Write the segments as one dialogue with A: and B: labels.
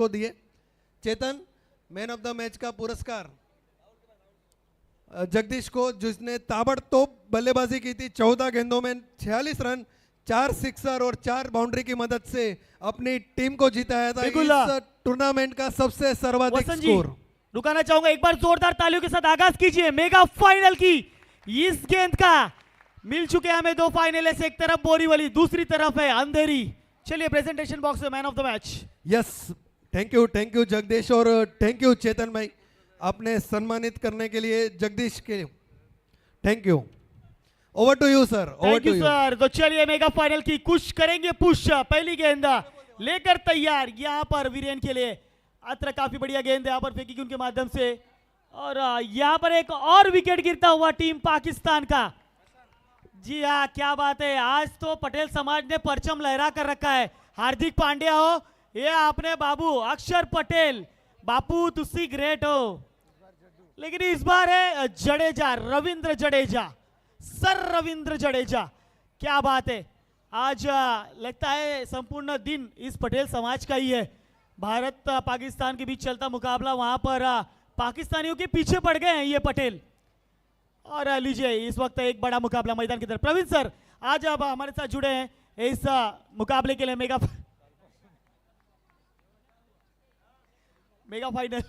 A: को दिए। चेतन, man of the match का पुरस्कार जगदीश को, जिसने ताबड़तोड़ बल्लेबाजी की थी। 14 गेंदों में 46 रन, 4 सिक्सर और 4 बाउंड्री की मदद से अपनी टीम को जिताया था इस टूर्नामेंट का सबसे सर्वाधिक स्कोर।
B: रुकाना चाहूंगा, एक बार जोरदार तालियों के साथ आगाज कीजिए मेगा फाइनल की। इस गेंद का मिल चुके हैं हमें 2 फाइनलिस्ट, एक तरफ बोरीवली, दूसरी तरफ है अंधेरी। चलिए प्रेजेंटेशन बॉक्स में man of the match.
A: Yes, thank you Jagdish और थैंक यू चेतन भाई, आपने सम्मानित करने के लिए जगदीश के thank you. Over to you sir, over to you
B: sir. तो चलिए मेगा फाइनल की कुछ करेंगे पुश। पहली गेंद लेकर तैयार यहाँ पर वीरेन के लिए। अत्र काफी बढ़िया गेंद यहाँ पर फेंकी उनके माध्यम से, और यहाँ पर एक और विकेट गिरता हुआ टीम पाकिस्तान का। जी हाँ, क्या बात है, आज तो पटेल समाज ने परचम लहरा कर रखा है। हार्दिक पांड्या हो या आपने बाबू अक्षर पटेल, बापू तुसी ग्रेट हो। लेकिन इस बार है जडेजा, रविंद्र जडेजा, सर रविंद्र जडेजा। क्या बात है, आज लगता है संपूर्ण दिन इस पटेल समाज का ही है। भारत पाकिस्तान के बीच चलता मुकाबला, वहां पर पाकिस्तानियों के पीछे पड़ गए हैं ये पटेल। और लीजिए इस वक्त एक बड़ा मुकाबला मैदान की तरफ। प्रवीण सर आज अब हमारे साथ जुड़े हैं इस मुकाबले के लिए, मेगा फाइनल।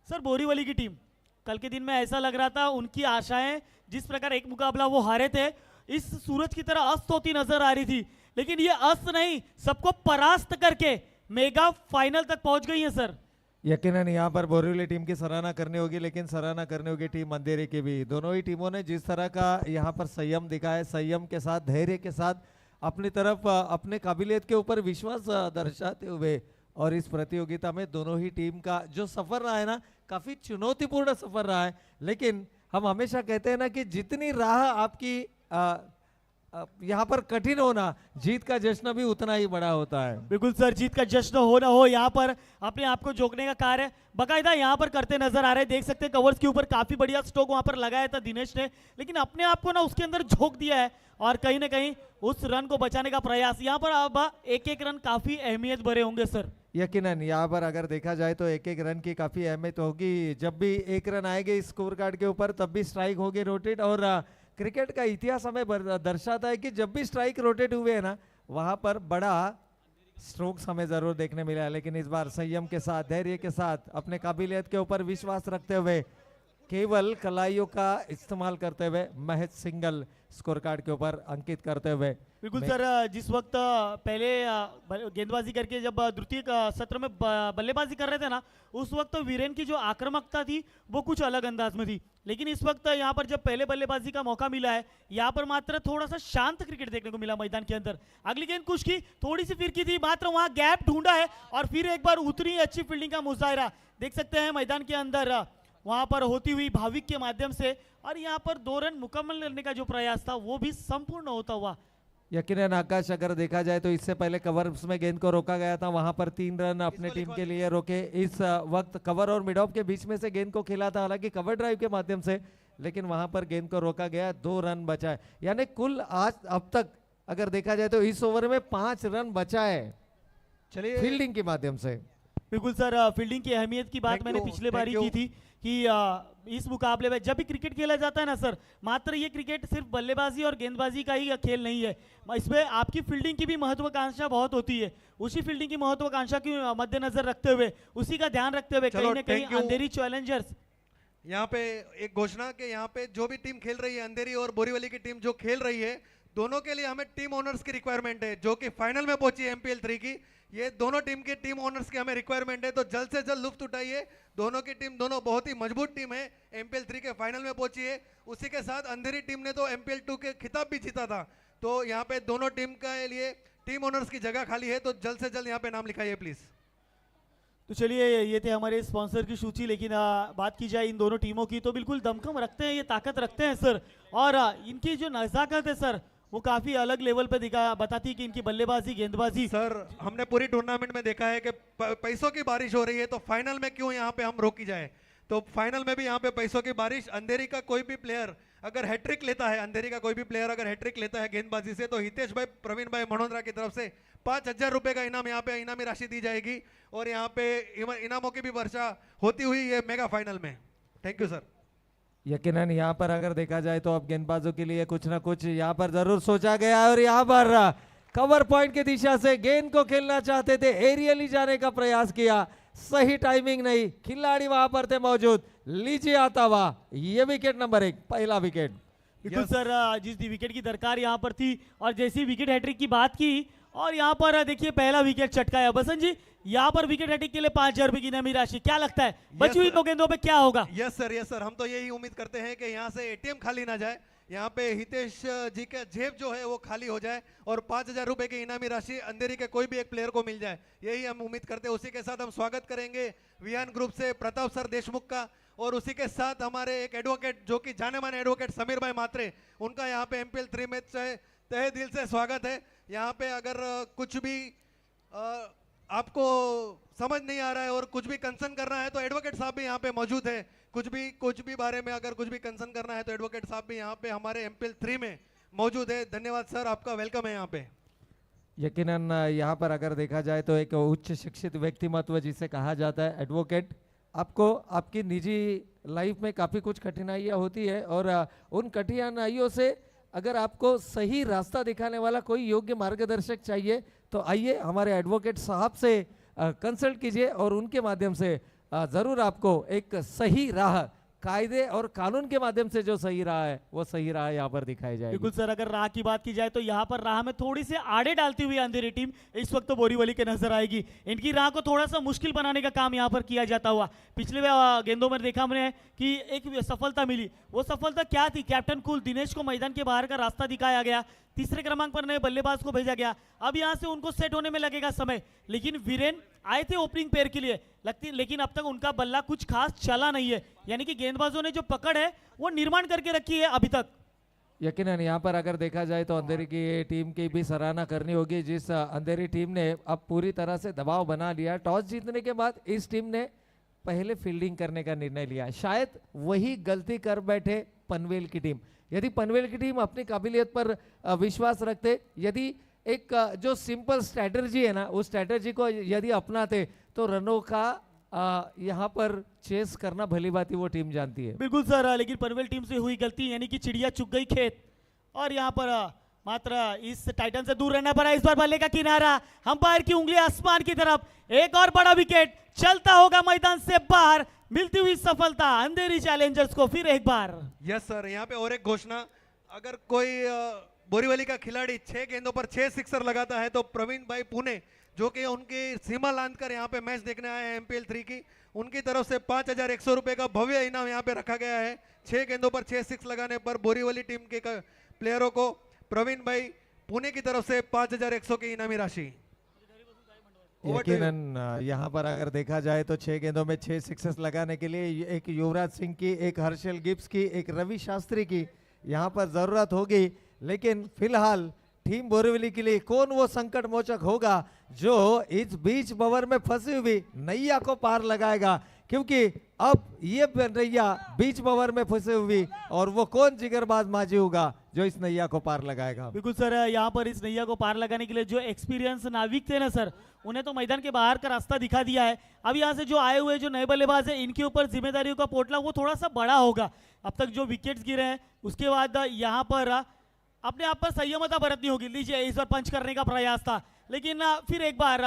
B: सर बोरीवली की टीम कल के दिन में ऐसा लग रहा था उनकी आशाएं, जिस प्रकार एक मुकाबला वो हारे थे, इस सूरज की तरह अस्त होती नजर आ रही थी, लेकिन ये अस्त नहीं, सबको परास्त करके मेगा फाइनल तक पहुंच गई है सर।
C: यकीनन यहाँ पर बोरीवली टीम की सराहना करनी होगी, लेकिन सराहना करनी होगी टीम अंधेरी की भी। दोनों ही टीमों ने जिस तरह का यहाँ पर संयम दिखाया, संयम के साथ, धैर्य के साथ अपनी तरफ अपने काबिलियत के ऊपर विश्वास दर्शाते हुए, और इस प्रतियोगिता में दोनों ही टीम का जो सफर रहा है ना, काफी चुनौतीपूर्ण सफर रहा है। लेकिन हम हमेशा कहते हैं ना कि जितनी राह आपकी यहाँ पर कठिन होना, जीत का जश्न भी उतना ही बड़ा होता है।
B: बिल्कुल सर, जीत का जश्न हो ना हो, यहाँ पर अपने आप को झोंकने का कार्य बकायदा यहाँ पर करते नजर आ रहे हैं। देख सकते हैं कवर्स के ऊपर काफी बढ़िया स्ट्रोक वहां पर लगाया था दिनेश ने, लेकिन अपने आप को ना उसके अंदर झोंक दिया है, और कहीं ना कहीं उस रन को बचाने का प्रयास। यहाँ पर अब एक एक रन काफी अहमियत भरे होंगे सर।
C: यकीनन यहाँ पर अगर देखा जाए तो एक एक रन की काफी अहमियत होगी। जब भी एक रन आएंगे स्कोर कार्ड के ऊपर, तब भी स्ट्राइक होगी रोटेट। और क्रिकेट का इतिहास हमें दर्शाता है कि जब भी स्ट्राइक रोटेट हुए हैं ना, वहां पर बड़ा स्ट्रोक्स हमें जरूर देखने मिला है। लेकिन इस बार संयम के साथ, धैर्य के साथ, अपने काबिलियत के ऊपर विश्वास रखते हुए, केवल कलाइयों का इस्तेमाल करते हुए, महज सिंगल स्कोर कार्ड के ऊपर अंकित करते हुए।
B: बिल्कुल सर, जिस वक्त पहले गेंदबाजी करके जब द्वितीय सत्र में बल्लेबाजी कर रहे थे ना, उस वक्त वीरेन की जो आक्रामकता थी वो कुछ अलग अंदाज में थी। लेकिन इस वक्त यहाँ पर जब पहले बल्लेबाजी का मौका मिला है, यहाँ पर मात्र थोड़ा सा शांत क्रिकेट देखने को मिला मैदान के अंदर। अगली गेंद कुछ की थोड़ी सी फिरकी थी, मात्र वहां गैप ढूंढा है, और फिर एक बार उतनी अच्छी फील्डिंग का मुजाहिरा देख सकते हैं मैदान के अंदर वहां पर होती हुई भाविक के माध्यम से। और यहाँ पर 2 रन मुकम्मल करने का जो प्रयास था वो भी संपूर्ण होता हुआ।
C: यकीनन आकाश, अगर देखा जाए तो इससे पहले कवर्स में गेंद को रोका गया था, वहां पर 3 रन अपने टीम के लिए रोके। इस वक्त कवर और मिड ऑफ के बीच में से गेंद को खेला था, हालांकि कवर ड्राइव के माध्यम से, लेकिन वहां पर गेंद को रोका गया, 2 रन बचाए। यानी कुल आज अब तक अगर देखा जाए तो इस ओवर में 5 रन बचाए, चलिए फील्डिंग के माध्यम से।
B: बिल्कुल सर, फील्डिंग की अहमियत की बात मैंने पिछले बारी की थी कि इस मुकाबले में जब भी क्रिकेट खेला जाता है ना सर, मात्र ये क्रिकेट सिर्फ बल्लेबाजी और गेंदबाजी का ही खेल नहीं है, इसमें आपकी फील्डिंग की भी महत्वाकांक्षा बहुत होती है। उसी फील्डिंग की महत्वाकांक्षा के मद्देनजर रखते हुए, उसी का ध्यान रखते हुए कहीं ना कहीं अंधेरी चैलेंजर्स
A: यहाँ पे एक घोषणा के यहाँ पे जो भी टीम खेल रही है, अंधेरी और बोरीवली की टीम जो खेल रही है, दोनों के लिए हमें टीम ओनर्स की रिक्वायरमेंट है, जो कि फाइनल में पहुंची है MPL 3 की। ये दोनों टीम के टीम ओनर्स की हमें रिक्वायरमेंट है, तो जल्द से जल्द लुफ्त उठाइए। दोनों की टीम, दोनों बहुत ही मजबूत टीम है, MPL 3 के फाइनल में पहुंची है। उसी के साथ अंधेरी टीम ने तो MPL 2 के खिताब भी जीता था, तो यहाँ पे दोनों टीम के लिए टीम ओनर्स की जगह खाली है, तो जल्द से जल्द यहाँ पे नाम लिखाइए प्लीज।
B: तो चलिए, ये थे हमारे स्पॉन्सर की सूची। लेकिन बात की जाए इन दोनों टीमों की, तो बिल्कुल दमखम रखते हैं, ये ताकत रखते हैं सर, और इनकी जो नजाकत है सर वो काफी अलग लेवल पे बताती है कि इनकी बल्लेबाजी, गेंदबाजी।
A: सर हमने पूरी टूर्नामेंट में देखा है कि पैसों की बारिश हो रही है, तो फाइनल में क्यों यहाँ पे हम रोकी जाए। तो फाइनल में भी यहाँ पे पैसों की बारिश। अंधेरी का कोई भी प्लेयर अगर हैट्रिक लेता है, अंधेरी का कोई भी प्लेयर अगर हैट्रिक लेता है गेंदबाजी से, तो हितेश भाई, प्रवीण भाई मनोंद्रा की तरफ से 5,000 रुपए का इनाम यहाँ पे इनामी राशि दी जाएगी और यहाँ पे इनामों की भी वर्षा होती हुई ये मेगा फाइनल में। Thank you sir.
C: यकीनन यहाँ पर अगर देखा जाए तो अब गेंदबाजों के लिए कुछ ना कुछ यहाँ पर जरूर सोचा गया है और यहाँ पर कवर पॉइंट की दिशा से गेंद को खेलना चाहते थे, एरियली जाने का प्रयास किया, सही टाइमिंग नहीं, खिलाड़ी वहां पर थे मौजूद, लीजिए आता हुआ ये विकेट नंबर 1, पहला विकेट।
B: बिल्कुल सर, जिस विकेट की दरकार यहाँ पर थी और जैसी विकेट हैट्रिक की बात की और यहाँ पर देखिए पहला विकेट चटकाया। बसंत जी, यहाँ पर विकेट हैट्रिक के लिए 5,000 रुपए की इनामी राशि, क्या लगता है बची हुई दो गेंदों पे क्या होगा?
A: यस सर, हम तो यही उम्मीद करते हैं कि यहाँ से एटीएम खाली ना जाए, यहाँ पे हितेश जी का जेब जो है वो खाली हो जाए और 5,000 रुपए की इनामी राशि अंधेरी के कोई भी एक प्लेयर को मिल जाए, यही हम उम्मीद करते हैं। उसी के साथ हम स्वागत करेंगे विहान ग्रुप से प्रताप सर देशमुख का और उसी के साथ हमारे एक एडवोकेट जो कि जाने माने एडवोकेट समीर भाई मात्रे, उनका यहाँ पे MPL 3 में तहे दिल से स्वागत है। यहाँ पे अगर कुछ भी आपको समझ नहीं आ रहा है और कुछ भी कंसर्न करना है तो एडवोकेट साहब भी यहाँ पे मौजूद है। कुछ भी बारे में अगर कुछ भी कंसर्न करना है तो एडवोकेट साहब भी यहाँ पे हमारे MPL 3 में मौजूद है। धन्यवाद सर, आपका वेलकम है यहाँ पे।
C: यकीनन यहाँ पर अगर देखा जाए तो एक उच्च शिक्षित व्यक्तिमत्व जिसे कहा जाता है एडवोकेट, आपको आपकी निजी लाइफ में काफ़ी कुछ कठिनाइयाँ होती है और उन कठिनाइयों से अगर आपको सही रास्ता दिखाने वाला कोई योग्य मार्गदर्शक चाहिए तो आइए हमारे एडवोकेट साहब से कंसल्ट कीजिए और उनके माध्यम से ज़रूर आपको एक सही राह, कायदे और कानून के माध्यम से जो सही राह है वो सही राह यहाँ पर दिखाई जाएगी।
B: बिल्कुल सर, अगर राह की बात की जाए तो यहाँ पर राह में थोड़ी सी आड़े डालती हुई अंधेरी टीम इस वक्त तो बोरीवली के नजर आएगी। इनकी राह को थोड़ा सा मुश्किल बनाने का काम यहाँ पर किया जाता हुआ। पिछले गेंदों में देखा हमने कि एक सफलता मिली, वो सफलता क्या थी? कैप्टन कुल दिनेश को मैदान के बाहर का रास्ता दिखाया गया, तीसरे क्रमांक पर नए बल्लेबाज को भेजा गया। अब यहाँ से उनको सेट होने में लगेगा समय, लेकिन वीरेन आए थे ओपनिंग पेयर के लिए लेकिन अब तक उनका बल्ला कुछ खास चला नहीं है, यानी कि गेंदबाजों ने जो पकड़ है वो निर्माण करके रखी है अभी तक।
C: यकीनन यहाँ पर अगर देखा जाए तो अंधेरी की टीम की भी सराहना करनी होगी, जिस अंधेरी टीम ने अब पूरी तरह से दबाव बना लिया। टॉस जीतने के बाद इस टीम ने पहले फील्डिंग करने का निर्णय लिया, शायद वही गलती कर बैठे पनवेल की टीम। यदि पनवेल की टीम अपनी काबिलियत पर विश्वास रखते, यदि एक जो सिंपल स्ट्रैटेजी है ना उस स्ट्रैटेजी को यदि अपनाते तो रनों का यहाँ पर चेस करना भली बात वो टीम जानती है।
B: बिल्कुल सर, लेकिन पनवेल टीम से हुई गलती, यानी कि चिड़िया चुग गई खेत और यहाँ पर मात्र इस टाइटन से दूर रहना पड़ा। इस बार बल्ले का किनारा, अंपायर की उंगली आसमान की तरफ, एक और बड़ा विकेट चलता होगा मैदान से बाहर, मिलती हुई सफलता अंधेरी चैलेंजर्स को फिर एक बार।
A: यस सर, यहाँ पे और एक घोषणा, अगर कोई बोरीवली का खिलाड़ी 6 गेंदों पर 6 सिक्सर लगाता है तो प्रवीण भाई पुणे जो कि उनकी सीमा लांघकर यहाँ पे मैच देखने आए हैं MPL 3 की, उनकी तरफ से 5,100 रुपए का भव्य इनाम यहाँ पे रखा गया है। 6 गेंदों पर 6 सिक्स लगाने पर बोरीवली टीम के प्लेयरों को प्रवीण भाई पुणे की तरफ से 5,100 की इनामी राशि।
C: यकीनन यहाँ पर अगर देखा जाए तो 6 गेंदों में 6 सिक्सेस लगाने के लिए एक युवराज सिंह की, एक हर्षल गिब्स की, एक रवि शास्त्री की यहाँ पर जरूरत होगी, लेकिन फिलहाल टीम बोरीवली के लिए कौन वो संकट मोचक होगा जो इस बीच बवर में फंसी हुई नैया को पार लगाएगा, क्योंकि अब ये नैया बीच बवर में फंसी हुई और वो कौन जिगरबाज माजी होगा जो इस नैया को पार लगाएगा।
B: बिल्कुल सर, यहाँ पर इस नैया को पार लगाने के लिए जो एक्सपीरियंस नाविक थे ना सर, उन्हें तो मैदान के बाहर का रास्ता दिखा दिया है। अब यहाँ से जो आए हुए जो नए बल्लेबाज है, इनके ऊपर जिम्मेदारियों का पोटला वो थोड़ा सा बड़ा होगा। अब तक जो विकेट्स गिरे हैं उसके बाद यहाँ पर अपने आप पर संयमता बरतनी होगी। लीजिए, इस बार पंच करने का प्रयास था, लेकिन फिर एक बार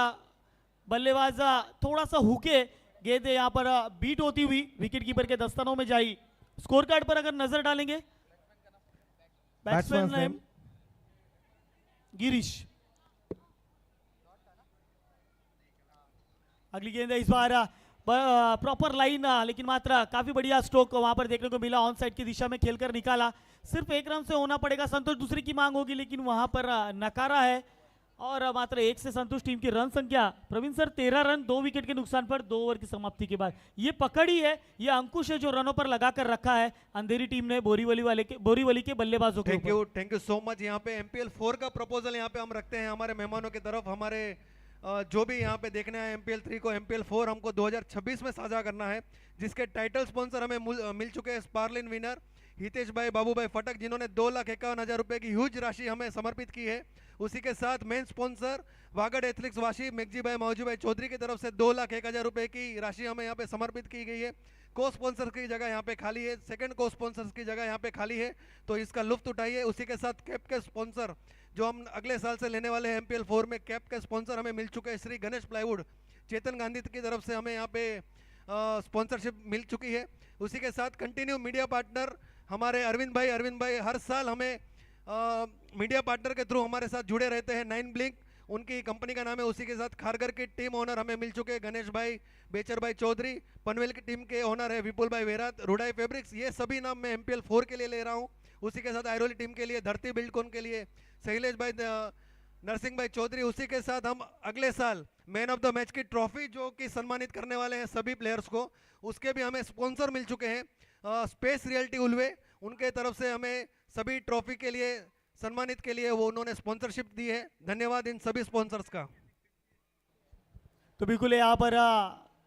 B: बल्लेबाज थोड़ा सा हुके, गेंद यहाँ पर बीट होती हुई विकेट कीपर के दस्तानों में जाई। स्कोर कार्ड पर अगर नजर डालेंगे, बैट्समैन नेम गिरीश, अगली गेंद है इस बार प्रॉपर लाइन, लेकिन मात्र काफी बढ़िया स्ट्रोक वहां पर देखने को मिला, ऑन साइड की दिशा में खेलकर निकाला। सिर्फ 1 रन से होना पड़ेगा संतोष, दूसरे की मांग होगी, लेकिन वहां पर नकारा है और मात्र 1 से संतोष। टीम की रन संख्या प्रवीण सर 13 रन 2 विकेट के नुकसान पर 2 ओवर की समाप्ति के बाद। ये पकड़ ही है, ये अंकुश है जो रनों पर लगाकर रखा है अंधेरी टीम ने बोरीवली के बल्लेबाजों के ऊपर।
A: Thank you so much. यहाँ पे MPL 4 का प्रपोजल यहाँ पे हम रखते हैं हमारे मेहमानों की तरफ। हमारे जो भी यहाँ पे देखने आए MPL 3 को, MPL 4 हमको 2026 में साझा करना है, जिसके टाइटल स्पॉन्सर हमें मिल चुके हैं। स्पार्लिन विनर हितेश भाई बाबू भाई फटक, जिन्होंने 2,51,000 रुपए की ह्यूज राशि हमें समर्पित की है। उसी के साथ main sponsor Vagad athletics Vashi Meghji भाई मौजी भाई चौधरी की तरफ से 2,01,000 रुपए की राशि हमें यहाँ पे समर्पित की गई है। को स्पॉन्सर की जगह यहाँ पे खाली है, सेकंड को स्पॉन्सर्स की जगह यहाँ पे खाली है, तो इसका लुफ्त उठाइए। उसी के साथ कैप के स्पॉन्सर जो हम अगले साल से लेने वाले हैं MPL 4 में, कैप के स्पॉन्सर हमें मिल चुके हैं श्री गणेश प्लाईवुड चेतन गांधी की तरफ से हमें यहाँ पे स्पॉन्सरशिप मिल चुकी है। उसी के साथ कंटिन्यू मीडिया पार्टनर हमारे अरविंद भाई हर साल हमें मीडिया पार्टनर के थ्रू हमारे साथ जुड़े रहते हैं। 9 ब्लिंक उनकी कंपनी का नाम है। उसी के साथ खारगर की टीम ओनर हमें मिल चुके हैं गणेश भाई, बेचर भाई चौधरी। पनवेल की टीम के ओनर है विपुल भाई वेरात, रुडाई फैब्रिक्स। ये सभी नाम मैं MPL 4 के लिए ले रहा हूँ। उसी के साथ आयरोली टीम के लिए धरती बिल्डकॉन के लिए शैलेश भाई नरसिंह भाई चौधरी। उसी के साथ हम अगले साल मैन ऑफ द मैच की ट्रॉफी जो कि सम्मानित करने वाले हैं सभी प्लेयर्स को, उसके भी हमें स्पॉन्सर मिल चुके हैं। स्पेस रियल्टी उल्वे उनके तरफ से हमें सभी ट्रॉफी के लिए सम्मानित के लिए वो उन्होंने स्पॉन्सरशिप दी है। धन्यवाद इन सभी स्पॉन्सर्स का।
B: तो बिल्कुल यहाँ पर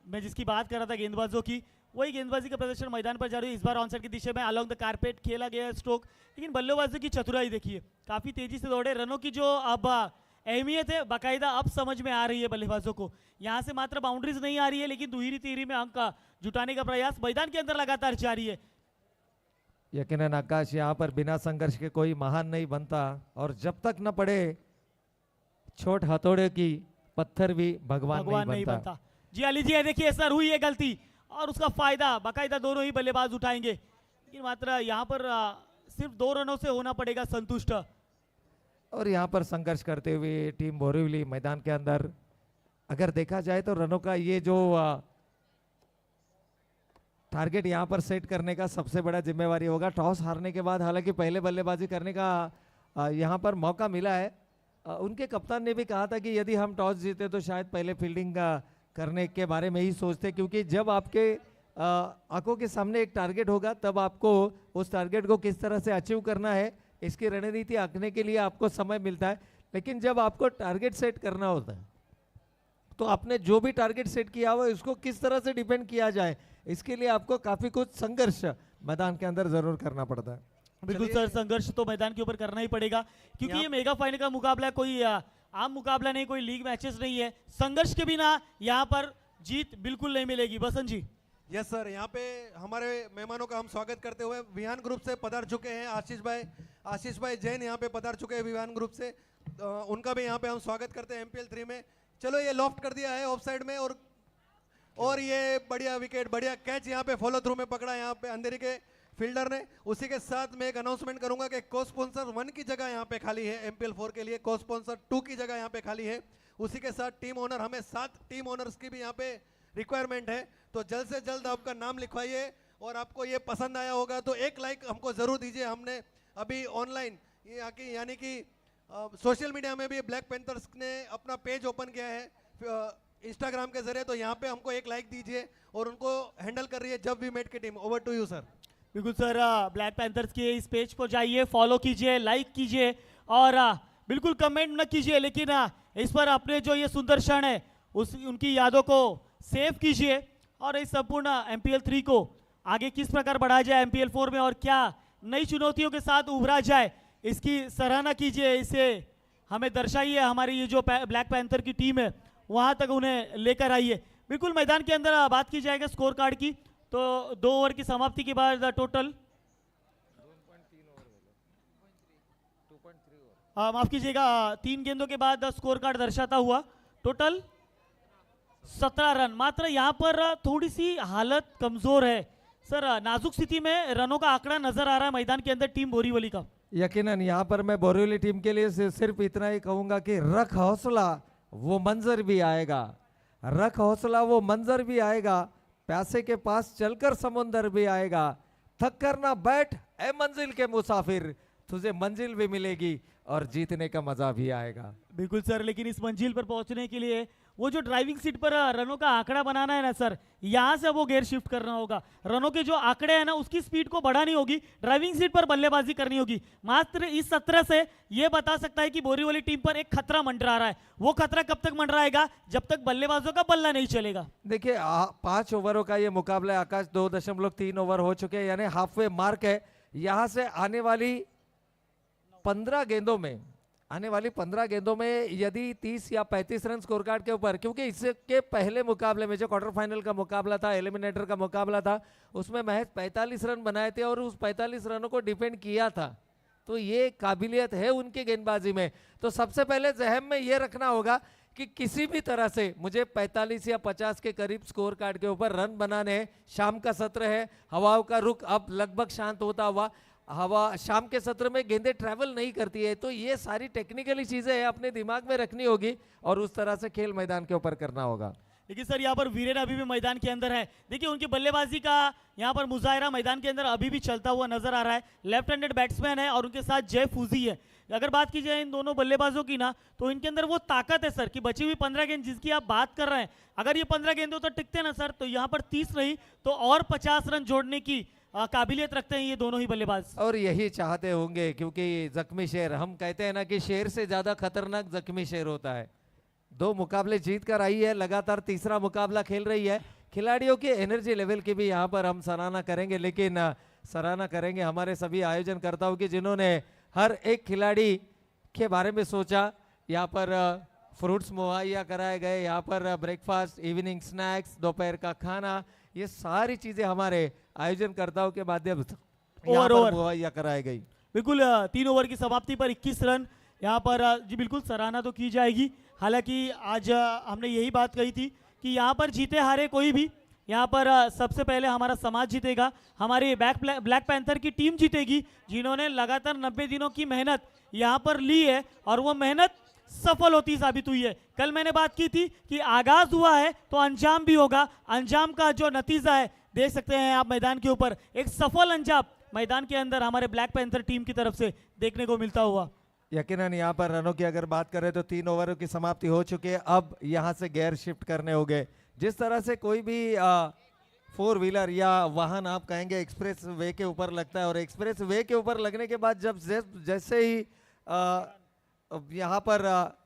B: मैं जिसकी बात कर रहा था गेंदबाजों की, वही गेंदबाजी का प्रदर्शन मैदान पर जारी है। इस बार ऑनसाइड की दिशा में अलोंग द कारपेट खेला गया स्ट्रोक, लेकिन बल्लेबाजों की चतुराई देखिए, काफी तेजी से दौड़े। रनों की जो अब अहमियत है बाकायदा अब समझ में आ रही है बल्लेबाजों को। यहाँ से मात्र बाउंड्रीज नहीं आ रही है, लेकिन दुहरी तीरी में अंक जुटाने का प्रयास मैदान के अंदर लगातार जारी है।
C: यकीनन आकाश, यहाँ पर बिना संघर्ष के कोई महान नहीं बनता, और जब तक न पड़े छोट हथौड़े की पत्थर भी भगवान नहीं बनता।
B: जी अली जी, देखिए सर हुई है गलती और उसका फायदा बाकायदा दोनों ही बल्लेबाज उठाएंगे, लेकिन मात्र यहाँ पर सिर्फ 2 रनों से होना पड़ेगा संतुष्ट।
C: और यहाँ पर संघर्ष करते हुए टीम बोरीवली मैदान के अंदर अगर देखा जाए तो रनों का ये जो टारगेट यहाँ पर सेट करने का सबसे बड़ा जिम्मेवारी होगा। टॉस हारने के बाद हालांकि पहले बल्लेबाजी करने का यहाँ पर मौका मिला है। उनके कप्तान ने भी कहा था कि यदि हम टॉस जीते तो शायद पहले फील्डिंग करने के बारे में ही सोचते, क्योंकि जब आपके आंखों के सामने एक टारगेट होगा तब आपको उस टारगेट को किस तरह से अचीव करना है इसकी रणनीति आंकने के लिए आपको समय मिलता है। लेकिन जब आपको टारगेट सेट करना होता है तो आपने जो भी टारगेट सेट किया हुआ है उसको किस तरह से डिपेंड किया जाए, इसके लिए आपको काफी कुछ संघर्ष मैदान के अंदर जरूर करना पड़ता है।
B: बिल्कुल सर, संघर्ष तो मैदान के ऊपर करना ही पड़ेगा, क्योंकि ये मेगा फाइनल का मुकाबला कोई आम मुकाबला नहीं, कोई लीग मैचेस नहीं है। संघर्ष के बिना यहाँ पर जीत बिल्कुल नहीं मिलेगी। बसंत जी।
A: यस सर, यहाँ पे हमारे मेहमानों का हम स्वागत करते हुए विहान ग्रुप से पधार चुके हैं आशीष भाई जैन यहाँ पे पधार चुके हैं विहान ग्रुप से, उनका भी यहाँ पे हम स्वागत करते हैं MPL 3 में। चलो ये लॉफ्ट कर दिया है ऑफ साइड में, और ये बढ़िया विकेट, बढ़िया कैच यहाँ पे फॉलो थ्रू में पकड़ा यहाँ पे अंधेरी के फील्डर ने। उसी के साथ मैं एक अनाउंसमेंट करूंगा कि को स्पॉन्सर 1 की जगह यहाँ पे खाली है MPL 4 के लिए, को स्पॉन्सर 2 की जगह यहाँ पे खाली है। उसी के साथ टीम ओनर, हमें 7 टीम ओनर्स की भी यहाँ पे रिक्वायरमेंट है, तो जल्द से जल्द आपका नाम लिखवाइए। और आपको ये पसंद आया होगा तो एक लाइक हमको जरूर दीजिए। हमने अभी ऑनलाइन यानी कि सोशल मीडिया में भी ब्लैक पैंथर्स ने अपना पेज ओपन किया है इंस्टाग्राम के जरिए, तो यहाँ पे हमको एक लाइक दीजिए और उनको हैंडल कर रही है जब वी मेट की team. Over to you sir.
B: बिल्कुल सर, ब्लैक पैंथर्स के इस पेज पर जाइए, फॉलो कीजिए, लाइक कीजिए और बिल्कुल कमेंट न कीजिए, लेकिन इस पर अपने जो ये सुंदर क्षण है उनकी यादों को सेव कीजिए और इस संपूर्ण MPL 3 को आगे किस प्रकार बढ़ाया जाए MPL 4 में और क्या नई चुनौतियों के साथ उभरा जाए, इसकी सराहना कीजिए, इसे हमें दर्शाइए। हमारी ये जो ब्लैक पैंथर की टीम है वहां तक उन्हें लेकर आइए। बिल्कुल मैदान के अंदर बात की जाएगा स्कोर कार्ड की, तो 2 ओवर की समाप्ति के बाद टोटल माफ कीजिएगा 3 गेंदों के बाद स्कोर कार्ड दर्शाता हुआ टोटल 17 रन। मात्र यहाँ पर थोड़ी सी हालत कमजोर है सर, नाजुक स्थिति में रनों का आंकड़ा नजर आ रहा है मैदान के अंदर टीम बोरीवली का।
C: यकीनन यहाँ पर मैं बोरीवली टीम के लिए सिर्फ इतना ही कहूंगा कि रख हौसला, वो मंजर भी आएगा, रख हौसला वो मंजर भी आएगा, प्यासे के पास चलकर समुंदर भी आएगा, थक कर ना बैठ ए मंजिल के मुसाफिर, तुझे मंजिल भी मिलेगी और जीतने का मजा भी आएगा।
B: बिल्कुल सर, लेकिन इस मंजिल पर पहुंचने के लिए वो जो ड्राइविंग सीट पर रनों का आंकड़ा बनाना है ना सर, यहाँ से वो गेयर शिफ्ट करना होगा। रनों के जो आंकड़े हैं ना उसकी स्पीड को बढ़ानी होगी, ड्राइविंग सीट पर बल्लेबाजी करनी होगी। मात्र इस सत्र से ये बता सकता है कि बोरीवली टीम पर एक खतरा मंडरा रहा है। वो खतरा कब तक मंडराएगा? जब तक बल्लेबाजों का बल्ला नहीं चलेगा।
C: देखिए 5 ओवरों का ये मुकाबला है आकाश, 2.3 ओवर हो चुके हैं, यानी हाफ वे मार्क है। यहाँ से आने वाली 15 गेंदों में आने वाली 15 गेंदों में यदि 30 या 35 रन स्कोर कार्ड के ऊपर, क्योंकि इसके पहले मुकाबले में जो क्वार्टर फाइनल का मुकाबला था, एलिमिनेटर का मुकाबला था, उसमें महज 45 रन बनाए थे और उस 45 रनों को डिफेंड किया था। तो ये काबिलियत है उनकी गेंदबाजी में। तो सबसे पहले जहन में ये रखना होगा कि किसी भी तरह से मुझे 45 या 50 के करीब स्कोर कार्ड के ऊपर रन बनाने हैं। शाम का सत्र है, हवाओं का रुख अब लगभग शांत होता हुआ, हवा शाम के सत्र में गेंदें ट्रैवल नहीं करती है, तो ये सारी टेक्निकली चीजें हैं अपने दिमाग में रखनी होगी और उस तरह से खेल मैदान के ऊपर करना होगा।
B: देखिए सर, यहाँ पर वीरेन अभी भी मैदान के अंदर है। देखिए उनकी बल्लेबाजी का यहाँ पर मुजाहरा मैदान के अंदर अभी भी चलता हुआ नजर आ रहा है। लेफ्ट हैंडेड बैट्समैन है और उनके साथ जय फूजी है। अगर बात की जाए इन दोनों बल्लेबाजों की ना, तो इनके अंदर वो ताकत है सर कि बची हुई 15 गेंद जिसकी आप बात कर रहे हैं, अगर ये 15 गेंदों तक टिकते ना सर, तो यहाँ पर 30 नहीं तो और 50 रन जोड़ने की काबिलियत रखते हैं ये दोनों ही बल्लेबाज।
C: और यही चाहते होंगे, क्योंकि जख्मी शेर, हम कहते हैं ना कि शेर से ज्यादा खतरनाक जख्मी शेर होता है। 2 मुकाबले जीत कर आई है, लगातार तीसरा मुकाबला खेल रही है। खिलाड़ियों की एनर्जी लेवल की भी यहाँ पर हम सराहना करेंगे, लेकिन सराहना करेंगे हमारे सभी आयोजनकर्ताओं की जिन्होंने हर एक खिलाड़ी के बारे में सोचा। यहाँ पर फ्रूट्स मुहैया कराए गए, यहाँ पर ब्रेकफास्ट, इवनिंग स्नैक्स, दोपहर का खाना, ये सारी चीजें हमारे आयोजनकर्ताओं के माध्यम से यहाँ पर मुहैया कराई गई।
B: बिल्कुल 3 ओवर की समाप्ति पर 21 रन यहाँ पर जी बिल्कुल सराहना तो की जाएगी। हालांकि आज हमने यही बात कही थी कि यहाँ पर जीते हारे कोई भी, यहाँ पर सबसे पहले हमारा समाज जीतेगा, हमारी ब्लैक पैंथर की टीम जीतेगी जिन्होंने लगातार 90 दिनों की मेहनत यहाँ पर ली है और वो मेहनत सफल होती साबित हुई है। कल मैंने बात की थी कि आगाज हुआ है तो अंजाम भी होगा। अंजाम का जो नतीजा है देख सकते हैं आप मैदान के ऊपर, एक सफल अंजाम मैदान के अंदर हमारे ब्लैक पैंथर टीम की तरफ से देखने को मिलता हुआ।
C: यकीनन यहाँ पर रनों की अगर बात करें तो 3 ओवरों की समाप्ति हो चुकी है। अब यहाँ से गेयर शिफ्ट करने होंगे। जिस तरह से कोई भी 4 व्हीलर या वाहन आप कहेंगे एक्सप्रेस वे के ऊपर लगता है, और एक्सप्रेस वे के ऊपर लगने के बाद जब जैसे ही यहाँ पर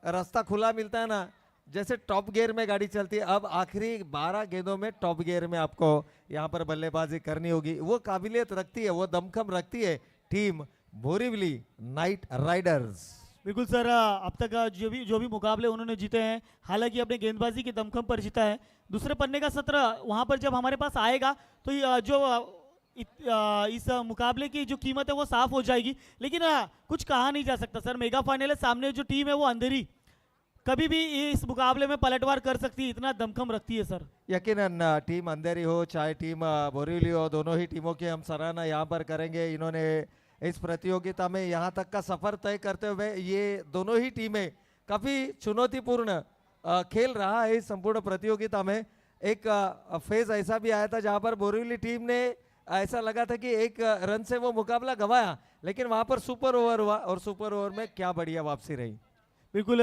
C: रास्ता खुला मिलता है ना, जैसे टॉप गियर में गाड़ी चलती है, अब आखिरी 12 गेंदों में टॉप गियर में आपको यहाँ पर बल्लेबाजी करनी होगी। वो काबिलियत रखती है, वो दमखम रखती है टीम बोरीवली नाइट राइडर्स।
B: बिल्कुल सर, अब तक जो भी मुकाबले उन्होंने जीते हैं, हालांकि अपने गेंदबाजी के दमखम पर जीता है। दूसरे पन्ने का सत्र वहां पर जब हमारे पास आएगा तो इस मुकाबले की जो कीमत है वो साफ हो जाएगी। लेकिन कुछ कहा नहीं जा सकता सर, मेगा फाइनल है, सामने जो टीम है वो अंधेरी कभी भी इस मुकाबले में पलटवार कर सकती है, इतना दमखम रखती है सर।
C: यकीनन टीम अंधेरी हो चाहे टीम बोरीवली हो, दोनों ही टीमों की हम सराहना यहाँ पर करेंगे। इन्होंने इस प्रतियोगिता में यहाँ तक का सफर तय करते हुए, ये दोनों ही टीमें काफी चुनौतीपूर्ण खेल रहा है। इस संपूर्ण प्रतियोगिता में एक फेज ऐसा भी आया था जहां पर बोरीवली टीम ने ऐसा लगा था कि 1 रन से वो मुकाबला गंवाया, लेकिन वहां पर सुपर ओवर हुआ और सुपर ओवर में क्या बढ़िया वापसी रही।
B: बिल्कुल,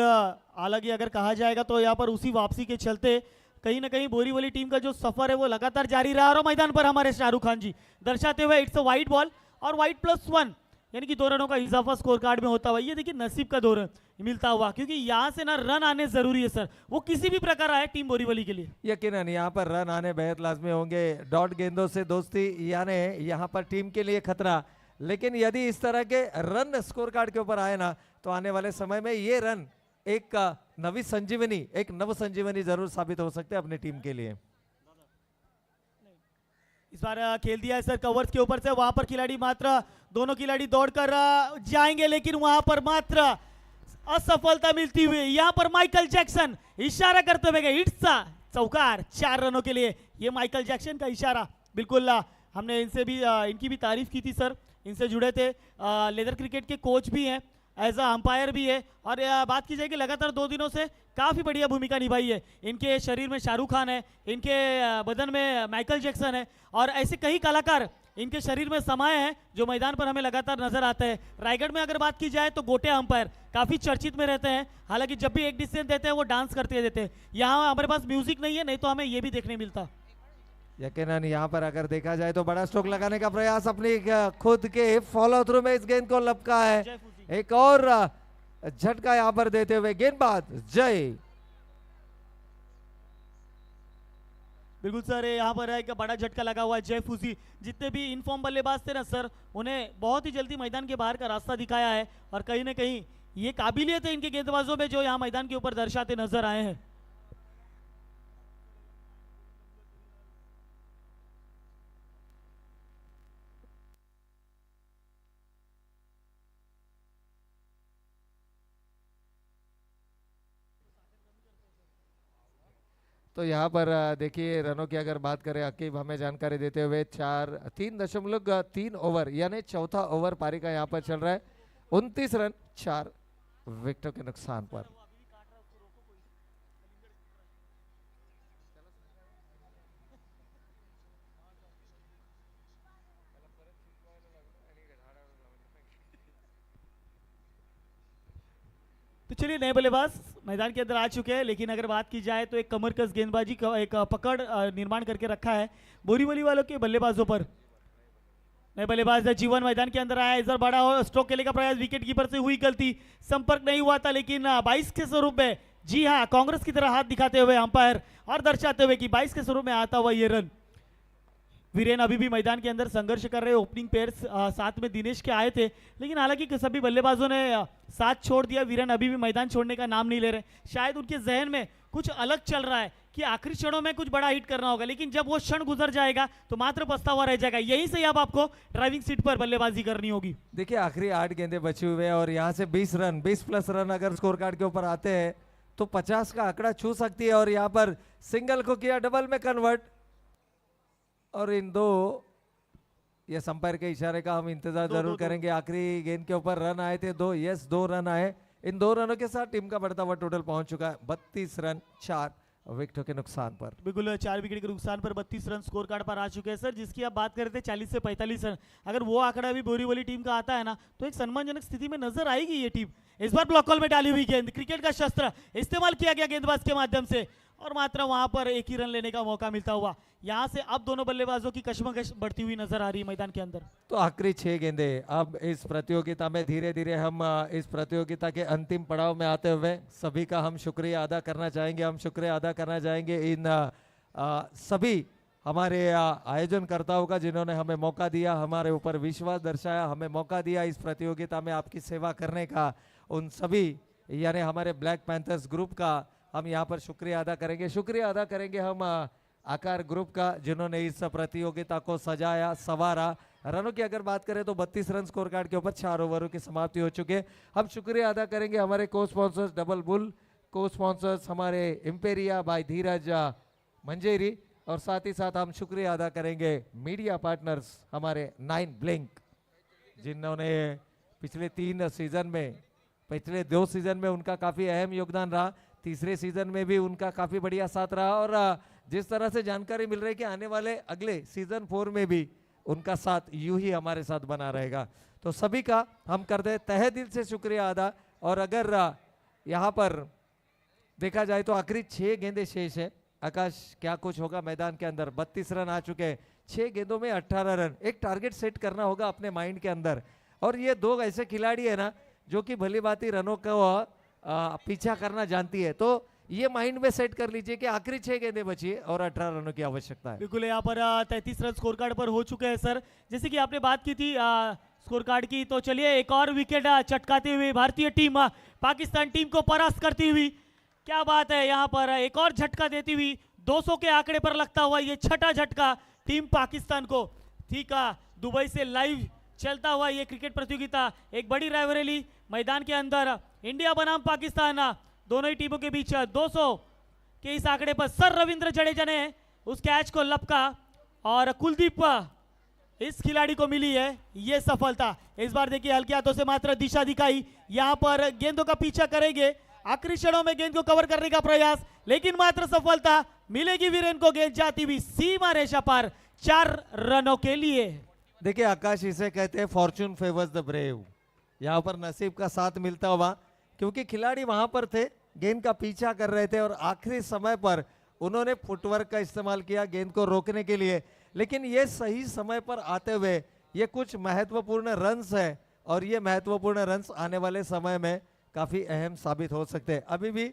B: हालांकि अगर कहा जाएगा तो यहाँ पर उसी वापसी के चलते कहीं ना कहीं बोरीवली टीम का जो सफर है वो लगातार जारी रहा। और मैदान पर हमारे शाहरुख खान जी दर्शाते हुए इट्स अ वाइड बॉल और वाइड +1 यानी कि 2 रनों का इजाफा स्कोर कार्ड में होता हुआ। ये देखिए नसीब का 2 रन मिलता हुआ, क्योंकि यहाँ से ना रन आने जरूरी है सर, वो किसी भी प्रकार आए टीम बोरीवली के लिए।
C: यकीनन यहाँ पर रन आने बेहद लाजमी होंगे। डॉट गेंदों से दोस्ती यानी यहाँ पर टीम के लिए खतरा, लेकिन यदि इस तरह के रन स्कोर कार्ड के ऊपर आए ना, तो आने वाले समय में ये रन एक नवी संजीवनी, एक नव संजीवनी जरूर साबित हो सकते हैं अपनी टीम के लिए।
B: इस बार खेल दिया है सर कवर्स के ऊपर से, वहां पर खिलाड़ी मात्र दोनों खिलाड़ी दौड़कर जाएंगे, लेकिन वहां पर मात्र असफलता मिलती हुई। यहां पर माइकल जैक्सन इशारा करते हुए गए, इट्स चौकार 4 रनों के लिए। ये माइकल जैक्सन का इशारा, बिल्कुल हमने इनसे भी इनकी भी तारीफ की थी सर, इनसे जुड़े थे, लेदर क्रिकेट के कोच भी हैं, एज अ अंपायर भी है। और बात की जाए कि लगातार 2 दिनों से काफ़ी बढ़िया भूमिका निभाई है। इनके शरीर में शाहरुख खान है, इनके बदन में माइकल जैक्सन है, और ऐसे कई कलाकार इनके शरीर में समाये हैं जो मैदान पर हमें लगातार नजर आते हैं। रायगढ़ में अगर बात की जाए तो गोटे अंपायर काफ़ी चर्चित में रहते हैं, हालांकि जब भी एक डिसीजन देते हैं वो डांस करते देते हैं। यहाँ हमारे पास म्यूजिक नहीं है, नहीं तो हमें ये भी देखने मिलता।
C: यकीनन यहाँ पर अगर देखा जाए तो बड़ा स्ट्रोक लगाने का प्रयास अपनी खुद के फॉलो थ्रू में इस गेंद को लपका है। एक और झटका यहाँ पर देते हुए गेंदबाज जय।
B: बिल्कुल सर, यहाँ पर एक बड़ा झटका लगा हुआ है जय फूसी। जितने भी इनफॉर्म बल्लेबाज थे ना सर, उन्हें बहुत ही जल्दी मैदान के बाहर का रास्ता दिखाया है, और कहीं ना कहीं ये काबिलियत है इनके गेंदबाजों में जो यहाँ मैदान के ऊपर दर्शाते नजर आए हैं।
C: तो यहाँ पर देखिए रनों की अगर बात करें, अकीब हमें जानकारी देते हुए 3.3 ओवर यानी चौथा ओवर पारी का यहाँ पर चल रहा है। 29 रन 4 विकेटों के नुकसान पर।
B: तो चलिए नए बल्लेबाज मैदान के अंदर आ चुके हैं, लेकिन अगर बात की जाए तो एक कमरकस गेंदबाजी का एक पकड़ निर्माण करके रखा है बोरीवली वालों के बल्लेबाजों पर। नए बल्लेबाज जीवन मैदान के अंदर आया, इस बार बड़ा स्ट्रोक खेलने का प्रयास, विकेट कीपर से हुई गलती, संपर्क नहीं हुआ था, लेकिन 22 के स्वरूप में, जी हाँ कांग्रेस की तरह हाथ दिखाते हुए अंपायर और दर्शाते हुए कि 22 के स्वरूप में आता हुआ ये रन। वीरेन अभी भी मैदान के अंदर संघर्ष कर रहे, ओपनिंग पेयर्स साथ में दिनेश के आए थे, लेकिन हालांकि सभी बल्लेबाजों ने साथ छोड़ दिया। वीरेन अभी भी मैदान छोड़ने का नाम नहीं ले रहे, शायद उनके जहन में कुछ अलग चल रहा है कि आखिरी क्षणों में कुछ बड़ा हिट करना होगा, लेकिन जब वो क्षण गुजर जाएगा तो मात्र पछतावा रह जाएगा। यहीं से अब आपको ड्राइविंग सीट पर बल्लेबाजी करनी होगी।
C: देखिए आखिरी 8 गेंदें बची हुए हैं और यहाँ से 20 प्लस रन अगर स्कोर कार्ड के ऊपर आते हैं तो 50 का आंकड़ा छू सकती है। और यहाँ पर सिंगल को किया डबल में कन्वर्ट, और इन दो, ये संपर्क के इशारे का हम इंतजार जरूर करेंगे। आखिरी गेंद के ऊपर रन आए थे 2, यस 2 रन आए। इन 2 रनों के साथ टीम का बढ़ता हुआ टोटल पहुंच चुका है 32 रन 4 विकेटों के नुकसान पर।
B: बिल्कुल 4 विकेट के नुकसान पर 32 रन स्कोर कार्ड पर आ चुके हैं सर, जिसकी आप बात करते थे 40 से 45 रन, अगर वो आंकड़ा भी बोरीवली टीम का आता है ना तो एक सम्मानजनक स्थिति में नजर आएगी ये टीम। इस बार ब्लॉक कॉल में डाली हुई गेंद, क्रिकेट का शस्त्र इस्तेमाल किया गया गेंदबाज के माध्यम से, और मात्र वहां पर एक ही रन लेने का मौका मिलता हुआ। यहां से अब दोनों बल्लेबाजों की कशमकश बढ़ती हुई नजर आ रही है मैदान के अंदर।
C: तो आखिरी 6 गेंदें अब इस प्रतियोगिता में, धीरे धीरे हम इस प्रतियोगिता के अंतिम पड़ाव में आते हुए सभी का हम शुक्रिया अदा करना चाहेंगे। हम शुक्रिया अदा करना चाहेंगे इन सभी हमारे आयोजनकर्ताओं का जिन्होंने हमें मौका दिया, हमारे ऊपर विश्वास दर्शाया, हमें मौका दिया इस प्रतियोगिता में आपकी सेवा करने का। उन सभी यानी हमारे ब्लैक पैंथर्स ग्रुप का हम यहाँ पर शुक्रिया अदा करेंगे। शुक्रिया अदा करेंगे हम आकार ग्रुप का जिन्होंने इस प्रतियोगिता को सजाया संवारा। रनों की अगर बात करें तो 32 रन स्कोर कार्ड के ऊपर 4 ओवरों की समाप्ति हो चुके। हम शुक्रिया अदा करेंगे हमारे को स्पॉन्सर्स डबल बुल, को स्पॉन्सर्स हमारे इम्पेरिया बाय धीरज मंजेरी, और साथ ही साथ हम शुक्रिया अदा करेंगे मीडिया पार्टनर्स हमारे 9 ब्लिंक, जिन्होंने पिछले 2 सीजन में उनका काफ़ी अहम योगदान रहा। तीसरे सीजन में भी उनका काफ़ी बढ़िया साथ रहा, और जिस तरह से जानकारी मिल रही है कि आने वाले अगले सीजन 4 में भी उनका साथ यूं ही हमारे साथ बना रहेगा। तो सभी का हम करते हैं तहे दिल से शुक्रिया अदा। और अगर यहाँ पर देखा जाए तो आखिरी 6 गेंदें शेष है। आकाश क्या कुछ होगा मैदान के अंदर? 32 रन आ चुके हैं, 6 गेंदों में 18 रन। एक टारगेट सेट करना होगा अपने माइंड के अंदर, और ये 2 ऐसे खिलाड़ी है ना जो कि भली भांति रनों का पीछा करना जानती है। तो ये माइंड में सेट कर लीजिए कि आखिरी 6 गेंदें बची है और 18 रनों की आवश्यकता है।
B: बिल्कुल यहाँ पर 33 रन स्कोर कार्ड पर हो चुके हैं सर। जैसे कि आपने बात की थी स्कोर कार्ड की, तो चलिए एक और विकेट चटकाते हुए भारतीय टीम पाकिस्तान टीम को परास्त करती हुई, क्या बात है, यहाँ पर एक और झटका देती हुई 200 के आंकड़े पर लगता हुआ ये छठा झटका टीम पाकिस्तान को। ठीक है, दुबई से लाइव चलता हुआ ये क्रिकेट प्रतियोगिता, एक बड़ी राइवलरी मैदान के अंदर, इंडिया बनाम पाकिस्तान, दोनों ही टीमों के बीच 200 के इस आंकड़े पर सर रविंद्र जडेजा ने उस कैच को लपका, और कुलदीप इस खिलाड़ी को मिली है ये सफलता। इस बार देखिए हल्के हाथों से मात्र दिशा दिखाई, यहाँ पर गेंदों का पीछा करेंगे, आखिरी क्षणों में गेंद को कवर करने का प्रयास, लेकिन मात्र सफलता मिलेगी वीरेन को। गेंद जाती हुई सीमा रेखा पार 4 रनों के लिए।
C: देखिए आकाश, इसे कहते हैं फॉर्चून फेवर्स द ब्रेव। यहाँ पर नसीब का साथ मिलता हुआ, क्योंकि खिलाड़ी वहां पर थे, गेंद का पीछा कर रहे थे, और आखिरी समय पर उन्होंने फुटवर्क का इस्तेमाल किया गेंद को रोकने के लिए। लेकिन ये सही समय पर आते हुए ये कुछ महत्वपूर्ण रन्स है, और ये महत्वपूर्ण रन्स आने वाले समय में काफी अहम साबित हो सकते हैं। अभी भी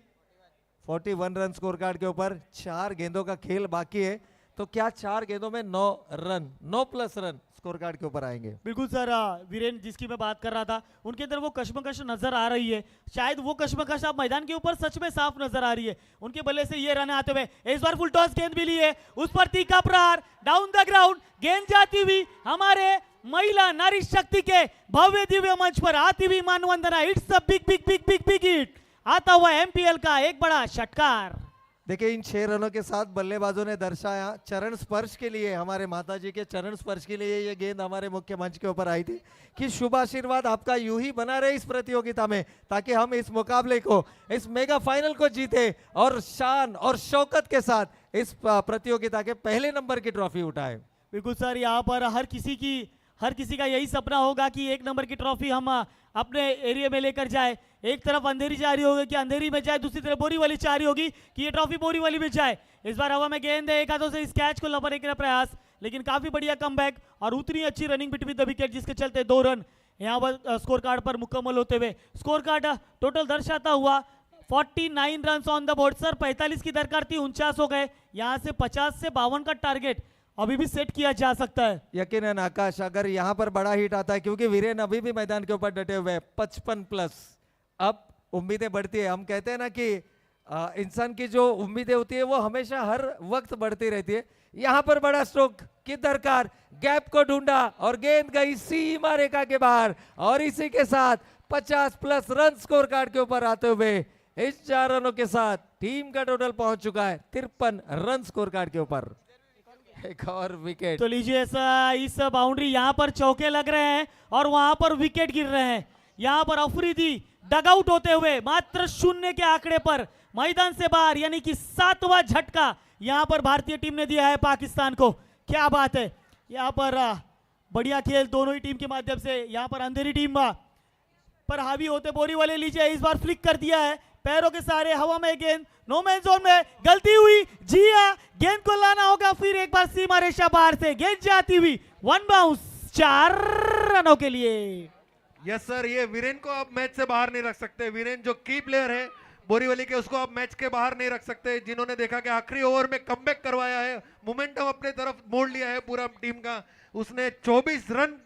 C: 41 रन स्कोर कार्ड के ऊपर 4 गेंदों का खेल बाकी है, तो क्या 4 गेंदों में 9 run, 9 plus run score card के ऊपर आएंगे।
B: बिल्कुल सर, वीरेन जिसकी मैं बात कर रहा था उनके अंदर वो कश्मकश नजर आ रही है। शायद वो कश्मकश अब मैदान के ऊपर सच में साफ नजर आ रही है। उनके बल्ले से ये रन आते हुए इस बार फुल टॉस गेंद भी ली है, उस पर तीखा प्रहार डाउन द ग्राउंड, गेंद जाती हुई हमारे महिला नारी शक्ति के भव्य दिव्य मंच पर आती हुई मानवंदना। It's a big big big big big hit, आता हुआ एमपीएल का एक बड़ा षटकार।
C: देखिए इन 6 रनों के साथ बल्लेबाजों ने दर्शाया चरण स्पर्श के लिए, हमारे माताजी के चरण स्पर्श के लिए ये गेंद हमारे मुख्य मंच के ऊपर आई थी कि शुभ आशीर्वाद आपका यूं ही बना रहे इस प्रतियोगिता में, ताकि हम इस मुकाबले को, इस मेगा फाइनल को जीते और शान और शौकत के साथ इस प्रतियोगिता के पहले नंबर की ट्रॉफी उठाए।
B: बिल्कुल सर, यहाँ पर हर किसी का यही सपना होगा कि एक नंबर की ट्रॉफी हम अपने एरिया में लेकर जाए। एक तरफ अंधेरी चाह रही होगी कि अंधेरी में जाए, दूसरी तरफ बोरीवली चाह रही होगी कि ये ट्रॉफी बोरीवली में जाए। इस बार हवा में गेंद है, एक हाथों से इस कैच को लपकने का प्रयास, लेकिन काफी बढ़िया कमबैक और उतनी अच्छी रनिंग बिटवीन द विकेट जिसके चलते 2 रन यहाँ पर स्कोर कार्ड पर मुकम्मल होते हुए स्कोर कार्ड टोटल दर्शाता हुआ 49 run on the board. Sir 45 की दरकार थी, 49 हो गए। यहाँ से 50 से 52 का टारगेट अभी भी सेट किया जा सकता है।
C: यकीनन आकाश, अगर यहाँ पर बड़ा हिट आता है, क्योंकि वीरेन अभी भी मैदान के ऊपर डटे हुए 55+, अब उम्मीदें बढ़ती है। हम कहते हैं ना कि इंसान की जो उम्मीदें होती है वो हमेशा हर वक्त बढ़ती रहती है। यहाँ पर बड़ा स्ट्रोक की दरकार, गैप को ढूंढा और गेंद गई सीमा रेखा के बाहर, और इसी के साथ 50+ रन स्कोर कार्ड के ऊपर आते हुए इस 4 रनों के साथ टीम का टोटल पहुंच चुका है 53 रन स्कोर कार्ड के ऊपर। एक और विकेट
B: तो लीजिए इस बाउंड्री, यहाँ पर चौके लग रहे हैं और वहां पर विकेट गिर रहे हैं। यहाँ पर अफरीदी डगआउट होते हुए मात्र 0 के आंकड़े पर मैदान से बाहर, यानी कि 7वां झटका यहाँ पर भारतीय टीम ने दिया है पाकिस्तान को। क्या बात है, यहाँ पर बढ़िया खेल दोनों ही टीम के माध्यम से। यहाँ पर अंधेरी टीम पर हावी होते बोरीवली, लीजिए इस बार फ्लिक कर दिया है पैरों के सहारे हवा में, गेंद नो मैन जोन में, गलती हुई जी हाँ, गेंद को लाना होगा फिर एक बार सीमा रेखा बाहर से, गेंद जाती हुई 1 बाउंस 4 रनों के लिए।
A: यस सर, ये वीरेन को आप मैच से बाहर नहीं रख सकते। वीरेन जो की प्लेयर है बोरीवली के, उसको आप मैच के बाहर नहीं रख सकते। जिन्होंने देखा कि आखिरी ओवर में कमबैक करवाया है, मोमेंटम अपने तरफ मोड़ लिया है पूरा टीम का, उसने 24 रन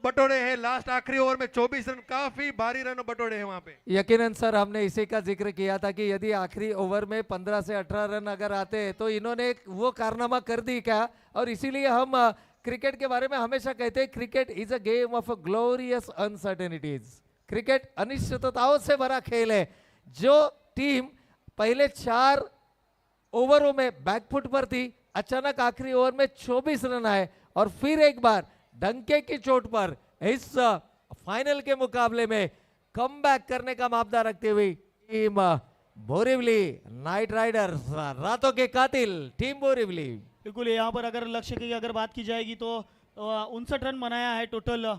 A: बटोरे हैं लास्ट आखिरी ओवर में। 24 रन, काफी भारी रन बटोरे हैं वहां पे।
C: यकीनन सर, हमने इसी का जिक्र किया था कि यदि आखिरी ओवर में 15 से 18 रन अगर आते तो इन्होंने वो कारनामा कर दी क्या। और इसीलिए हम क्रिकेट के बारे में हमेशा कहते हैं, cricket is a game of glorious uncertainties. Cricket अनिश्चितताओं से भरा खेल है। जो टीम पहले 4 ओवरों में बैकफुट पर थी, अचानक आखिरी ओवर में 24 रन आए और फिर एक बार डंके की चोट पर इस फाइनल के मुकाबले में कमबैक करने का मापदंड रखते हुए टीम बोरीवली नाइट राइडर्स, रातों के कातिल टीम बोरीवली।
B: बिल्कुल, यहाँ पर अगर लक्ष्य की अगर बात की जाएगी तो 59 रन बनाया है टोटल।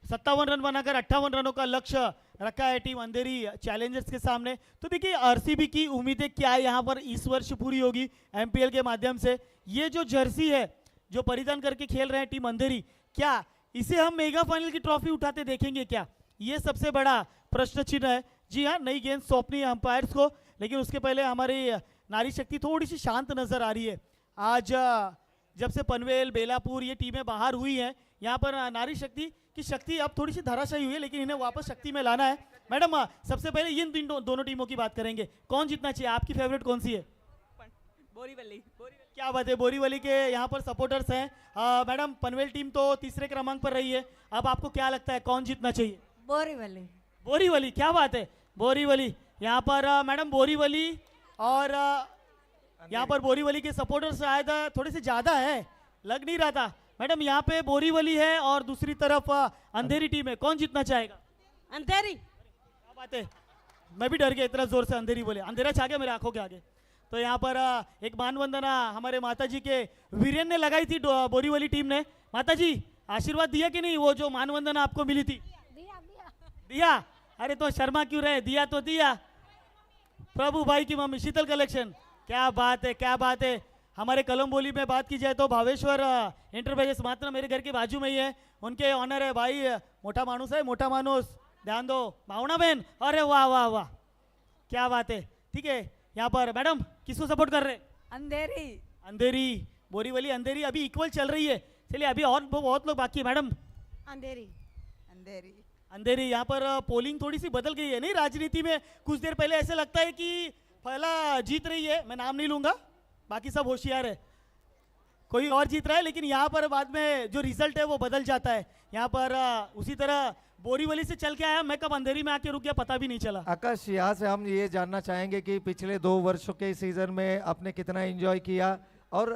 B: 57 रन बनाकर 58 रनों का लक्ष्य रखा है टीम अंधेरी चैलेंजर्स के सामने। तो देखिए आरसीबी की उम्मीदें क्या है यहाँ पर इस वर्ष पूरी होगी एमपीएल के माध्यम से। ये जो जर्सी है जो परिधान करके खेल रहे हैं टीम अंधेरी, क्या इसे हम मेगा फाइनल की ट्रॉफी उठाते देखेंगे क्या? ये सबसे बड़ा प्रश्न चिन्ह है। जी हाँ, नई गेंद सौंपनी है अंपायर्स को, लेकिन उसके पहले हमारी नारी शक्ति थोड़ी सी शांत नजर आ रही है। आज जब से पनवेल, बेलापुर ये टीमें बाहर हुई हैं, यहाँ पर नारी शक्ति की शक्ति अब थोड़ी सी धराशायी हुई है, लेकिन इन्हें वापस शक्ति में लाना है। मैडम सबसे पहले इन दोनों टीमों की बात करेंगे, कौन जीतना चाहिए? आपकी फेवरेट कौन सी है?
D: बोरीवली।
B: क्या बात है, बोरीवली के यहाँ पर सपोर्टर्स हैं। मैडम पनवेल टीम तो तीसरे क्रमांक पर रही है, अब आपको क्या लगता है कौन जीतना चाहिए?
D: बोरीवली।
B: बोरीवली, क्या बात है, बोरीवली। यहाँ पर मैडम बोरीवली और यहाँ पर बोरीवली के सपोर्टर्स शायद थोड़े से ज्यादा है, लग नहीं रहा था। मैडम यहाँ पे बोरीवली है और दूसरी तरफ अंधेरी टीम है, कौन जीतना चाहेगा?
D: अंधेरी।
B: क्या बात है, मैं भी डर गया इतना जोर से अंधेरी बोले, अंधेरा छा गया मेरे आंखों के आगे। तो यहाँ पर एक मानवंदना हमारे माताजी के वीरेन ने लगाई थी बोरीवली टीम ने। माताजी आशीर्वाद दिया कि नहीं, वो जो मानवंदना आपको मिली थी? दिया। अरे तो शर्मा क्यों रहे, दिया तो दिया। प्रभु भाई की मम्मी शीतल कलेक्शन, क्या बात है, क्या बात है। हमारे कलम बोली में बात की जाए तो भावेश्वर इंटरप्राइजेस मात्र मेरे घर के बाजू में ही है, उनके ऑनर है भाई, मोटा मानुस है, मोटा मानुस, ध्यान दो भावना बहन। अरे वाह वाह वाह, क्या बात है। ठीक है, यहाँ पर मैडम किसको सपोर्ट कर रहे?
D: अंधेरी
B: अंधेरी, बोरीवली अंधेरी अभी इक्वल चल रही है। चलिए अभी और बहुत लोग बाकी है। मैडम
D: अंधेरी अंधेरी
B: अंधेरी, यहाँ पर पोलिंग थोड़ी सी बदल गई है नहीं राजनीति में। कुछ देर पहले ऐसे लगता है कि पहला जीत रही है, मैं नाम नहीं लूंगा, बाकी सब होशियार है, कोई और जीत रहा है, लेकिन यहाँ पर बाद में जो रिजल्ट है वो बदल जाता है। यहाँ पर उसी तरह बोरीवली से चल के आया, मैं कब अंधेरी में आके रुक गया पता भी नहीं चला।
C: आकाश, यहाँ से हम ये जानना चाहेंगे कि पिछले 2 वर्षों के सीजन में आपने कितना एंजॉय किया और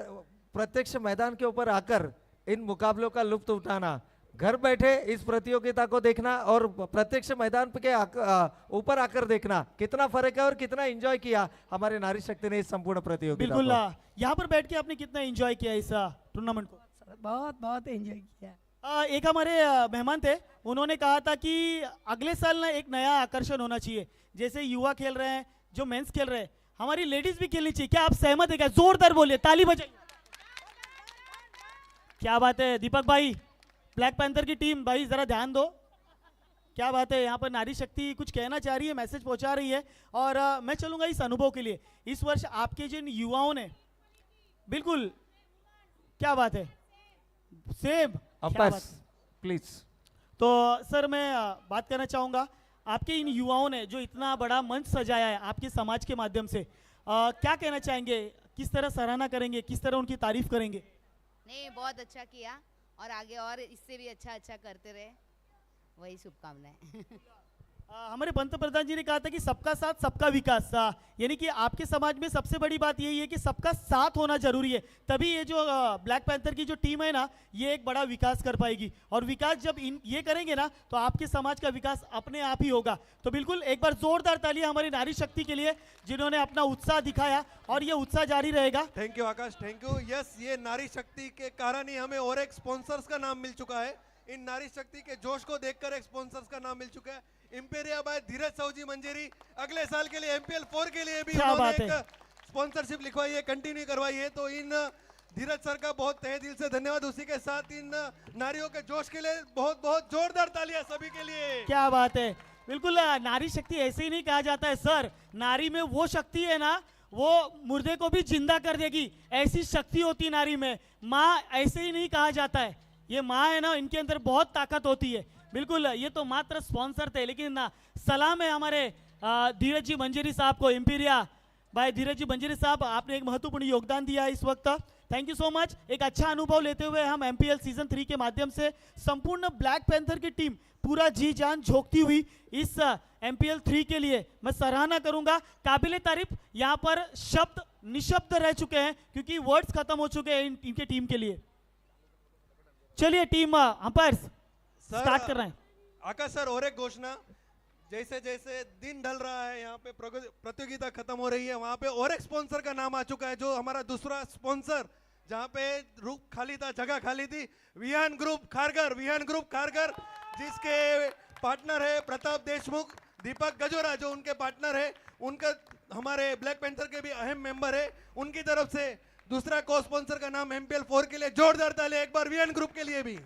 C: प्रत्यक्ष मैदान के ऊपर आकर इन मुकाबलों का लुत्फ उठाना, घर बैठे इस प्रतियोगिता को देखना और प्रत्यक्ष मैदान के ऊपर आकर देखना, कितना फर्क है और कितना एंजॉय किया हमारे नारी शक्ति ने इस संपूर्ण प्रतियोगिता
B: बिल्कुल,
C: को?
B: यहाँ पर बैठ के आपने कितना एंजॉय किया इस टूर्नामेंट को?
D: बहुत बहुत एंजॉय किया।
B: एक हमारे मेहमान थे, उन्होंने कहा था कि अगले साल ना एक नया आकर्षण होना चाहिए, जैसे युवा खेल रहे हैं, जो मेंस खेल रहे हैं, हमारी लेडीज भी खेलनी चाहिए। क्या आप सहमत है? क्या जोरदार बोलिए, ताली बजाइए। क्या बात है दीपक भाई, ब्लैक पैंथर की टीम भाई जरा ध्यान दो, क्या बात है। यहाँ पर नारी शक्ति कुछ कहना चाह रही है, मैसेज पहुंचा रही है, और मैं चलूंगा इस अनुभव के लिए। इस वर्ष आपके जिन युवाओं ने, बिल्कुल क्या बात है, सेम
C: अंपायर प्लीज।
B: तो सर मैं बात करना चाहूँगा, आपके इन युवाओं ने जो इतना बड़ा मंच सजाया है आपके समाज के माध्यम से, क्या कहना चाहेंगे, किस तरह सराहना करेंगे, किस तरह उनकी तारीफ करेंगे?
E: नहीं, बहुत अच्छा किया और आगे और इससे भी अच्छा अच्छा करते रहे, वही शुभकामनाएं।
B: हमारे पंतप्रधान जी ने कहा था कि सबका साथ सबका विकास, यानी कि आपके समाज में सबसे बड़ी बात यही है कि सबका साथ होना जरूरी है, तभी ये जो ब्लैक पैंथर की जो टीम है ना, ये एक बड़ा विकास कर पाएगी, और विकास जब ये करेंगे ना तो आपके समाज का विकास अपने आप ही होगा। तो बिल्कुल एक बार जोरदार तालियां हमारी नारी शक्ति के लिए, जिन्होंने अपना उत्साह दिखाया, और ये उत्साह जारी रहेगा।
A: Thank you Akash, thank you. Yes, ये नारी शक्ति के कारण ही हमें और एक स्पॉन्सर्स का नाम मिल चुका है। इन नारी शक्ति के जोश को देखकर एक स्पॉन्सर्स का नाम मिल चुका है, इंपेरिया बाय धीरज साहू मंजेरी। अगले साल के लिए MPL 4 के लिए भी
B: क्या
A: उन्होंने
B: बात है।
A: एक स्पॉन्सरशिप लिखवाई है, कंटिन्यू करवाई है। तो इन धीरज सर का बहुत तहे दिल से धन्यवाद। उसी के साथ इन नारियों के जोश के लिए बहुत बहुत जोरदार तालियां सभी के लिए।
B: क्या बात है, बिल्कुल नारी शक्ति ऐसे ही नहीं कहा जाता है सर, नारी में वो शक्ति है ना, वो मुर्दे को भी जिंदा कर देगी, ऐसी शक्ति होती है नारी में। माँ ऐसे ही नहीं कहा जाता है, ये माँ है ना, इनके अंदर बहुत ताकत होती है। बिल्कुल, ये तो मात्र स्पॉन्सर थे, लेकिन ना सलाम है हमारे धीरज जी मंजेरी साहब को, इंपीरिया भाई धीरज जी मंजेरी साहब, आपने एक महत्वपूर्ण योगदान दिया है इस वक्त, थैंक यू सो मच। एक अच्छा अनुभव लेते हुए हम MPL सीजन 3 के माध्यम से संपूर्ण ब्लैक पैंथर की टीम पूरा जी जान झोंकती हुई इस MPL 3 के लिए मैं सराहना करूंगा। काबिले तारीफ, यहाँ पर शब्द निशब्द रह चुके हैं क्योंकि वर्ड्स खत्म हो चुके हैं इनके टीम के लिए। चलिए टीम अंपायर्स स्टार्ट कर रहे हैं।
A: आकाश सर, और एक घोषणा, जैसे जैसे दिन ढल रहा है, यहाँ पे प्रतियोगिता खत्म हो रही है, वहाँ पे और एक स्पॉन्सर का नाम आ चुका है, जो हमारा दूसरा स्पॉन्सर, जहाँ पे रूप खाली था, जगह खाली थी, विहान ग्रुप खारगर। विहान ग्रुप खारगर, जिसके पार्टनर है प्रताप देशमुख, दीपक गजोरा जो उनके पार्टनर है, उनका हमारे ब्लैक पैंथर के भी अहम मेंबर है, उनकी तरफ से दूसरा को स्पॉन्सर का नाम MPL 4 के लिए जोरदार तालियां एक बार विहान ग्रुप के लिए भी।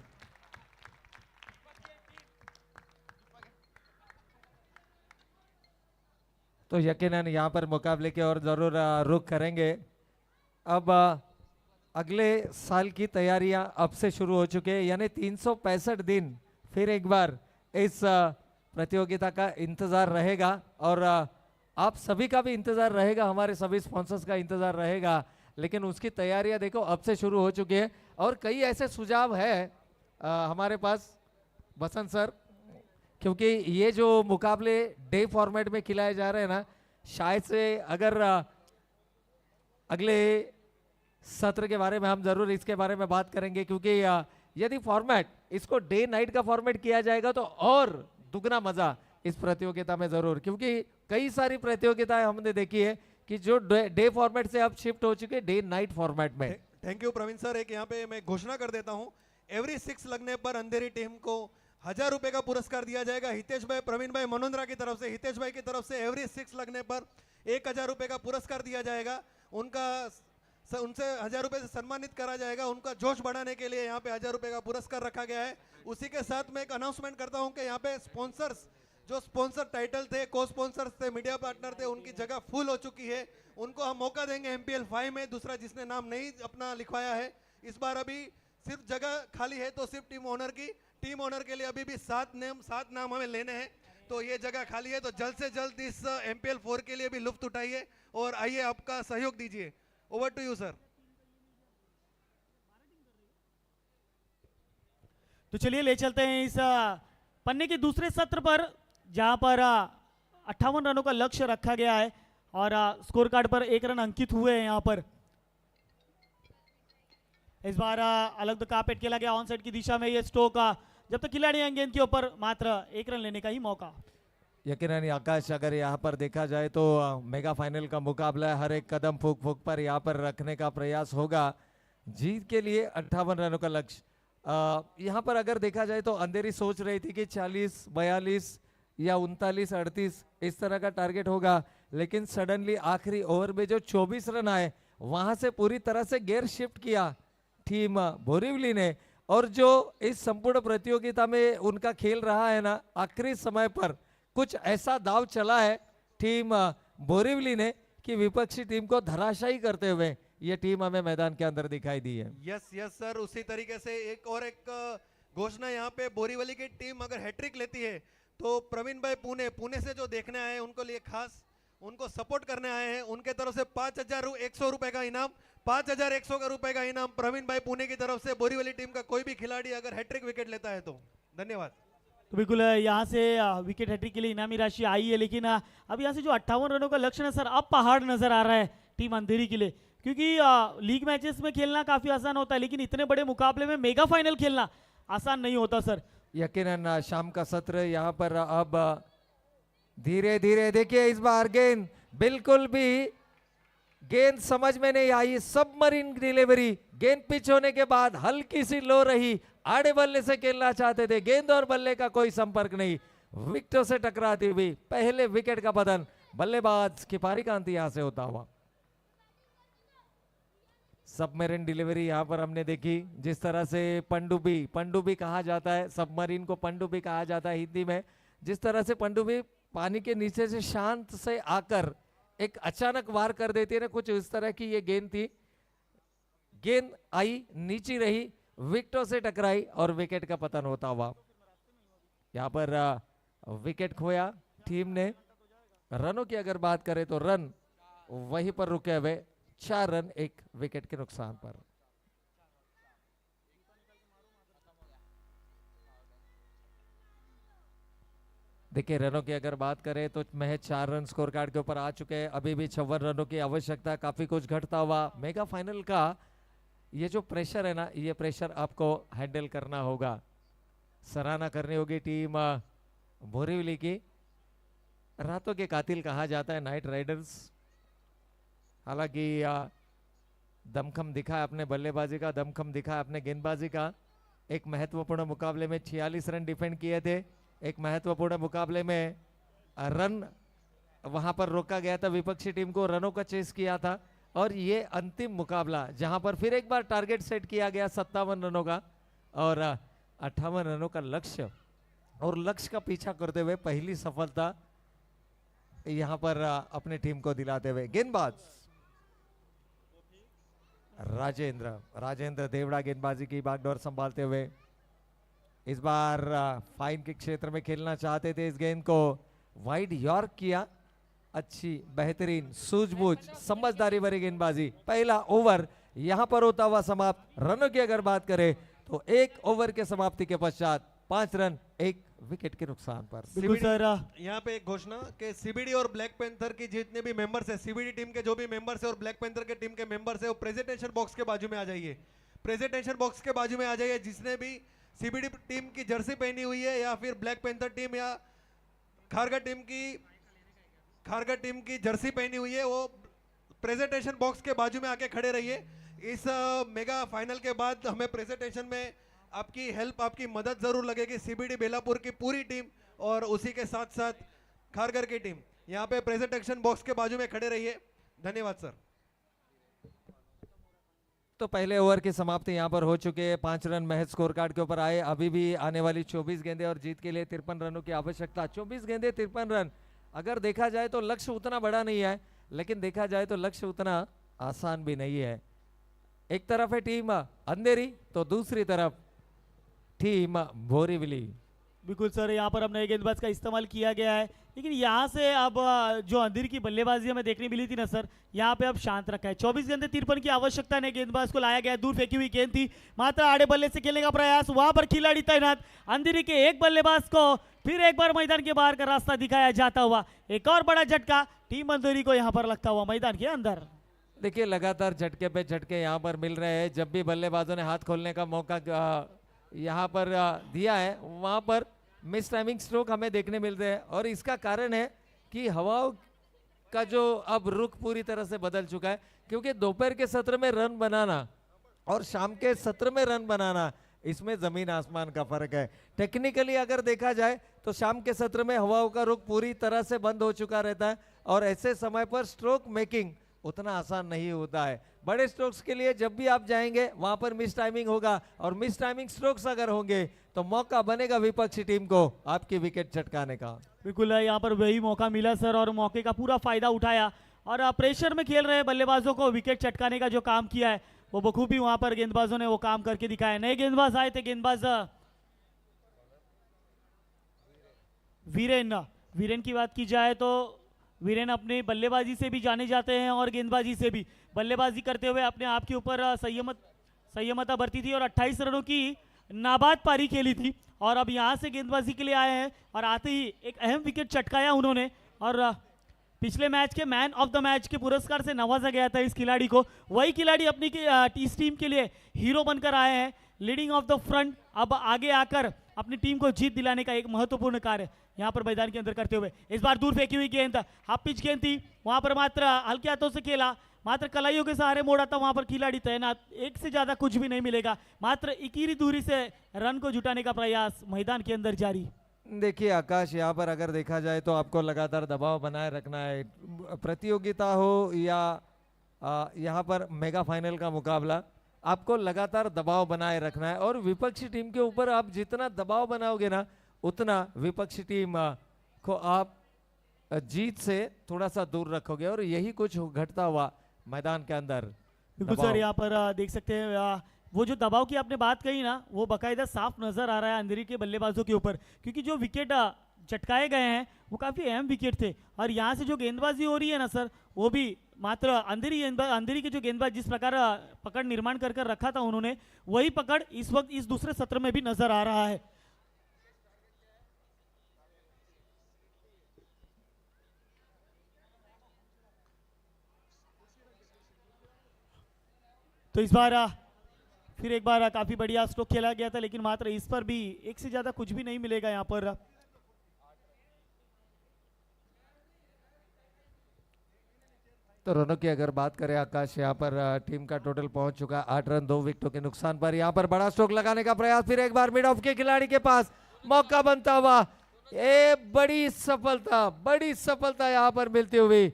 C: तो यकीनन यहाँ पर मुकाबले की ओर जरूर रुख करेंगे। अब अगले साल की तैयारियां अब से शुरू हो चुके हैं, यानी 365 दिन फिर एक बार इस प्रतियोगिता का इंतजार रहेगा, और आप सभी का भी इंतजार रहेगा, हमारे सभी स्पॉन्सर्स का इंतजार रहेगा। लेकिन उसकी तैयारियां देखो अब से शुरू हो चुकी है, और कई ऐसे सुझाव है हमारे पास बसंत सर, क्योंकि ये जो मुकाबले डे फॉर्मेट में खिलाए जा रहे हैं ना, शायद से अगर अगले सत्र के बारे में हम जरूर इसके बारे में बात करेंगे, क्योंकि यदि फॉर्मेट इसको डे नाइट का फॉर्मेट किया जाएगा तो और दुगना मजा इस प्रतियोगिता में जरूर, क्योंकि कई सारी प्रतियोगिताएं हमने देखी है कि जो डे फॉर्मेट से अब शिफ्ट हो चुके डे नाइट फॉर्मेट में।
A: Thank you Praveen sir. एक यहाँ पे मैं घोषणा कर देता हूँ, एवरी 6 लगने पर अंधेरी टीम को 1000 रुपए का पुरस्कार दिया जाएगा। हितेश भाई, प्रवीण भाई मनोंद्रा की तरफ से, हितेश भाई की तरफ से एवरी 6 लगने पर 1000 रुपए का पुरस्कार दिया जाएगा। उनसे 1000 रुपए से सम्मानित करा जाएगा। उनका जोश बढ़ाने के लिए यहाँ पे 1000 रुपए का पुरस्कार रखा गया है। उसी के साथ मैं एक अनाउंसमेंट करता हूँ कि यहाँ पे स्पॉन्सर्स जो स्पॉन्सर टाइटल थे, को स्पॉन्सर्स थे, मीडिया पार्टनर थे, उनकी जगह फुल हो चुकी है। उनको हम मौका देंगे एमपीएल 5 में। दूसरा जिसने नाम नहीं अपना लिखवाया है, इस बार अभी सिर्फ जगह खाली है, तो सिर्फ टीम ओनर की। टीम ओनर के लिए अभी भी 7 नाम हमें लेने हैं, तो ये जगह खाली है। तो जल्द से जल्द इस एमपीएल 4 के लिए भी लुत्फ उठाइए और आइए आपका सहयोग दीजिए। Over to you sir.
B: तो चलिए ले चलते हैं इस पन्ने के दूसरे सत्र पर, जहां पर 58 रनों का लक्ष्य रखा गया है और स्कोर कार्ड पर 1 रन अंकित हुए हैं। यहां पर इस बार अलग द कार्पेट खेला गया ऑन साइड की दिशा में। ये स्टोक जब तक खिलाड़ी हैं गेंद के ऊपर मात्र 1 रन लेने का ही मौका।
C: यकीनन आकाश, अगर यहाँ पर देखा जाए तो मेगा फाइनल का मुकाबला है। हर एक कदम फूक फूक पर यहाँ पर रखने का प्रयास होगा। जीत के लिए 58 रनों का लक्ष्य। यहाँ पर अगर देखा जाए तो अंधेरी सोच रही थी कि 40, 42 या 39, 38 इस तरह का टारगेट होगा, लेकिन सडनली आखिरी ओवर में जो 24 रन आए वहां से पूरी तरह से गेयर शिफ्ट किया टीम बोरीवली ने। और जो इस संपूर्ण प्रतियोगिता में उनका खेल रहा है ना, आखिरी समय पर कुछ ऐसा दाव चला है टीम बोरीवली ने कि विपक्षी टीम को धराशायी करते हुए ये टीम हमें मैदान के अंदर दिखाई दी है।
A: यस यस सर, उसी तरीके से एक घोषणा यहाँ पे, बोरीवली की टीम अगर हैट्रिक लेती है तो प्रवीण भाई पुणे से जो देखने आए हैं उनको लिए खास उनको सपोर्ट करने आए हैं। उनके तरफ से 5,100 रुपए का इनाम, 5,100 रुपए का इनाम प्रवीण भाई पुणे की तरफ से। बोरीवली टीम का कोई भी खिलाड़ी अगर हैट्रिक विकेट लेता है तो धन्यवाद।
B: तो बिल्कुल यहाँ से विकेट हैट्रिक के लिए इनामी राशि आई है, लेकिन अब यहाँ से जो 58 रनों का लक्ष्य है सर, अब पहाड़ नजर आ रहा है टीम अंधेरी के लिए। क्योंकि लीग मैचेस में खेलना काफी आसान होता है, लेकिन इतने बड़े मुकाबले में मेगा फाइनल खेलना आसान नहीं होता सर।
C: यकीनन शाम का सत्र यहाँ पर अब धीरे धीरे देखिए, इस बार गेंद बिल्कुल भी गेंद समझ में नहीं आई। सबमरीन डिलीवरी, गेंद पिच होने के बाद हल्की सी लो रही, आड़े बल्ले से खेलना चाहते थे, गेंद और बल्ले का कोई संपर्क नहीं, विकेटों से टकराती हुई पहले विकेट का पतन। बल्लेबाज किपारी कांति यहां से होता हुआ। सबमरीन डिलीवरी यहां पर हमने देखी, जिस तरह से पनडुब्बी कहा जाता है, सबमरीन को पनडुब्बी कहा जाता है हिंदी में। जिस तरह से पनडुब्बी पानी के नीचे से शांत से आकर एक अचानक वार कर देती है ना, कुछ इस तरह की ये गेंद थी। गेंद आई, नीचे रही, विकेटों से टकराई और विकेट का पतन होता हुआ। यहाँ पर विकेट खोया टीम ने। रनों की अगर बात करें तो रन वहीं पर रुके हुए, 4 रन 1 विकेट के नुकसान पर। देखिए रनों की अगर बात करें तो महज 4 रन स्कोर कार्ड के ऊपर आ चुके हैं। अभी भी 56 रनों की आवश्यकता, काफी कुछ घटता हुआ। मेगा फाइनल का ये जो प्रेशर है ना, ये प्रेशर आपको हैंडल करना होगा। सराहना करनी होगी टीम बोरीवली की। रातों के कातिल कहा जाता है नाइट राइडर्स। हालांकि दमखम दिखा है अपने बल्लेबाजी का, दमखम दिखा है अपने गेंदबाजी का। एक महत्वपूर्ण मुकाबले में 46 रन डिफेंड किए थे। एक महत्वपूर्ण मुकाबले में रन वहां पर रोका गया था, विपक्षी टीम को रनों का चेस किया था। और ये अंतिम मुकाबला जहां पर फिर एक बार टारगेट सेट किया गया 57 रनों का और 58 रनों का लक्ष्य, और लक्ष्य का पीछा करते हुए पहली सफलता यहां पर अपनी टीम को दिलाते हुए गेंदबाज राजेंद्र देवड़ा गेंदबाजी की बागडोर संभालते हुए इस बार फाइन के क्षेत्र में खेलना चाहते थे। इस गेंद को वाइड यॉर्क किया। अच्छी, बेहतरीन, सूझबूझ, समझदारी भरी गेंदबाजी। पहला ओवर यहां पर होता हुआ समाप्त। रनों की अगर बात करें तो 1 ओवर के समाप्ति के पश्चात 5 रन 1 विकेट के नुकसान पर।
B: बिल्कुल सर,
A: यहाँ पे एक घोषणा कि सीबीडी और ब्लैक पैंथर की जितने भी मेंबर्स है, सीबीडी टीम के जो भी मेंबर्स है और ब्लैक पैंथर के टीम के मेंबर्स है, वो प्रेजेंटेशन बॉक्स के बाजू में आ जाइए। प्रेजेंटेशन बॉक्स के बाजू में आ जाइए। जिसने भी सीबीडी टीम की जर्सी पहनी हुई है या फिर ब्लैक पैंथर टीम या खारगा टीम की जर्सी पहनी हुई है, वो प्रेजेंटेशन बॉक्स के बाजू में आके खड़े रहिए। इस मेगा फाइनल के बाद हमें प्रेजेंटेशन में आपकी हेल्प, आपकी मदद जरूर लगेगी। सीबीडी बेलापुर की पूरी टीम और उसी के साथ साथ खारगर की टीम यहाँ पे प्रेजेंटेशन बॉक्स के बाजू में खड़े रहिए। धन्यवाद सर।
C: तो पहले ओवर की समाप्ति यहाँ पर हो चुके हैं। 5 रन महज स्कोर कार्ड के ऊपर आए। अभी भी आने वाली 24 गेंदें और जीत के लिए 53 रनों की आवश्यकता। 24 गेंदें 53 रन, अगर देखा जाए तो लक्ष्य उतना बड़ा नहीं है, लेकिन देखा जाए तो लक्ष्य उतना आसान भी नहीं है। एक तरफ है टीम अंधेरी तो दूसरी तरफ टीम बोरीवली।
B: बिल्कुल सर, यहाँ पर अब नए गेंदबाज का इस्तेमाल किया गया है, लेकिन यहाँ से अब जो अंदर की बल्लेबाजी हमें देखने मिली थी ना सर, यहाँ पे अब शांत रखा है। 24 गेंदें 53 की आवश्यकता नए गेंदबाज को लाया गया। दूर फेंकी हुई गेंद थी, मात्र आड़े बल्ले से खेलने का प्रयास, वहां पर खिलाड़ी तैनात। अंधेरी के एक बल्लेबाज को फिर एक बार मैदान के बाहर का रास्ता दिखाया जाता हुआ। एक और बड़ा झटका टीम अंधेरी को यहाँ पर लगता हुआ मैदान के अंदर।
C: देखिए लगातार झटके पे झटके यहाँ पर मिल रहे हैं। जब भी बल्लेबाजों ने हाथ खोलने का मौका यहाँ पर दिया है, वहां पर मिस टाइमिंग स्ट्रोक हमें देखने मिल रहे हैं। और इसका कारण है कि हवाओं का जो अब रुख पूरी तरह से बदल चुका है, क्योंकि दोपहर के सत्र में रन बनाना और शाम के सत्र में रन बनाना, इसमें जमीन आसमान का फर्क है। टेक्निकली अगर देखा जाए तो शाम के सत्र में हवाओं का रुख पूरी तरह से बंद हो चुका रहता है और ऐसे समय पर स्ट्रोक मेकिंग उतना आसान नहीं होता है। बड़े स्ट्रोक्स के लिए जब भी आप जाएंगे वहां पर मिस टाइमिंग होगा, और मिस टाइमिंग स्ट्रोक्स अगर होंगे तो मौका बनेगा विपक्षी टीम को आपकी विकेट चटकाने का।
B: बिल्कुल यहाँ पर वही मौका मिला सर, और मौके का पूरा फायदा उठाया और प्रेशर में खेल रहे बल्लेबाजों को विकेट चटकाने का जो काम किया है वो बखूबी वहां पर गेंदबाजों ने वो काम करके दिखाया। नए गेंदबाज आए थे, गेंदबाज वीरेन की बात की जाए तो वीरेन अपने बल्लेबाजी से भी जाने जाते हैं और गेंदबाजी से भी। बल्लेबाजी करते हुए अपने आप के ऊपर संयमता बरती थी और 28 रनों की नाबाद पारी खेली थी, और अब यहां से गेंदबाजी के लिए आए हैं और आते ही एक अहम विकेट चटकाया उन्होंने। और पिछले मैच के मैन ऑफ द मैच के पुरस्कार से नवाजा गया था इस खिलाड़ी को। वही खिलाड़ी अपनी इस टीम के लिए हीरो बनकर आए हैं, लीडिंग ऑफ द फ्रंट। अब आगे आकर अपनी टीम को जीत दिलाने का एक महत्वपूर्ण कार्य यहाँ पर मैदान के अंदर करते हुए। इस बार दूर फेंकी हुई गेंद, हाफ पिच गेंद थी, वहां पर मात्र हल्के हाथों से खेला, मात्र कलाइयों के सहारे मोड़ा था, वहां पर खिलाड़ी तैनात। एक से ज्यादा कुछ भी नहीं मिलेगा, मात्र इकीरी दूरी से रन को जुटाने का प्रयास मैदान के अंदर जारी।
C: देखिए आकाश, यहाँ पर अगर देखा जाए तो आपको लगातार दबाव बनाए रखना है। प्रतियोगिता हो या यहाँ पर मेगा फाइनल का मुकाबला, आपको लगातार दबाव बनाए रखना है। और विपक्षी टीम के ऊपर आप जितना दबाव बनाओगे ना, उतना विपक्षी टीम को आप जीत से थोड़ा सा दूर रखोगे, और यही कुछ घटता हुआ मैदान के अंदर।
B: बिल्कुल सर, यहाँ पर देख सकते हैं वो जो दबाव की आपने बात कही ना, वो बकायदा साफ नजर आ रहा है अंधेरी के बल्लेबाजों के ऊपर, क्योंकि जो विकेट चटकाए गए हैं वो काफी अहम विकेट थे। और यहाँ से जो गेंदबाजी हो रही है ना सर, वो भी मात्र अंधेरी के जो गेंदबाज जिस प्रकार पकड़ निर्माण कर रखा था उन्होंने, वही पकड़ इस वक्त इस दूसरे सत्र में भी नजर आ रहा है। तो इस बार फिर एक बार काफी बढ़िया स्ट्रोक खेला गया था, लेकिन मात्र इस पर भी एक से ज्यादा कुछ भी नहीं मिलेगा यहाँ पर।
C: तो रनों की अगर बात करें आकाश, यहाँ पर टीम का टोटल पहुंच चुका 8 रन 2 विकेटों के नुकसान पर। यहाँ पर बड़ा स्ट्रोक लगाने का प्रयास, फिर एक बार मिड ऑफ के खिलाड़ी के पास मौका बनता हुआ, ये बड़ी सफलता यहाँ पर मिलती हुई,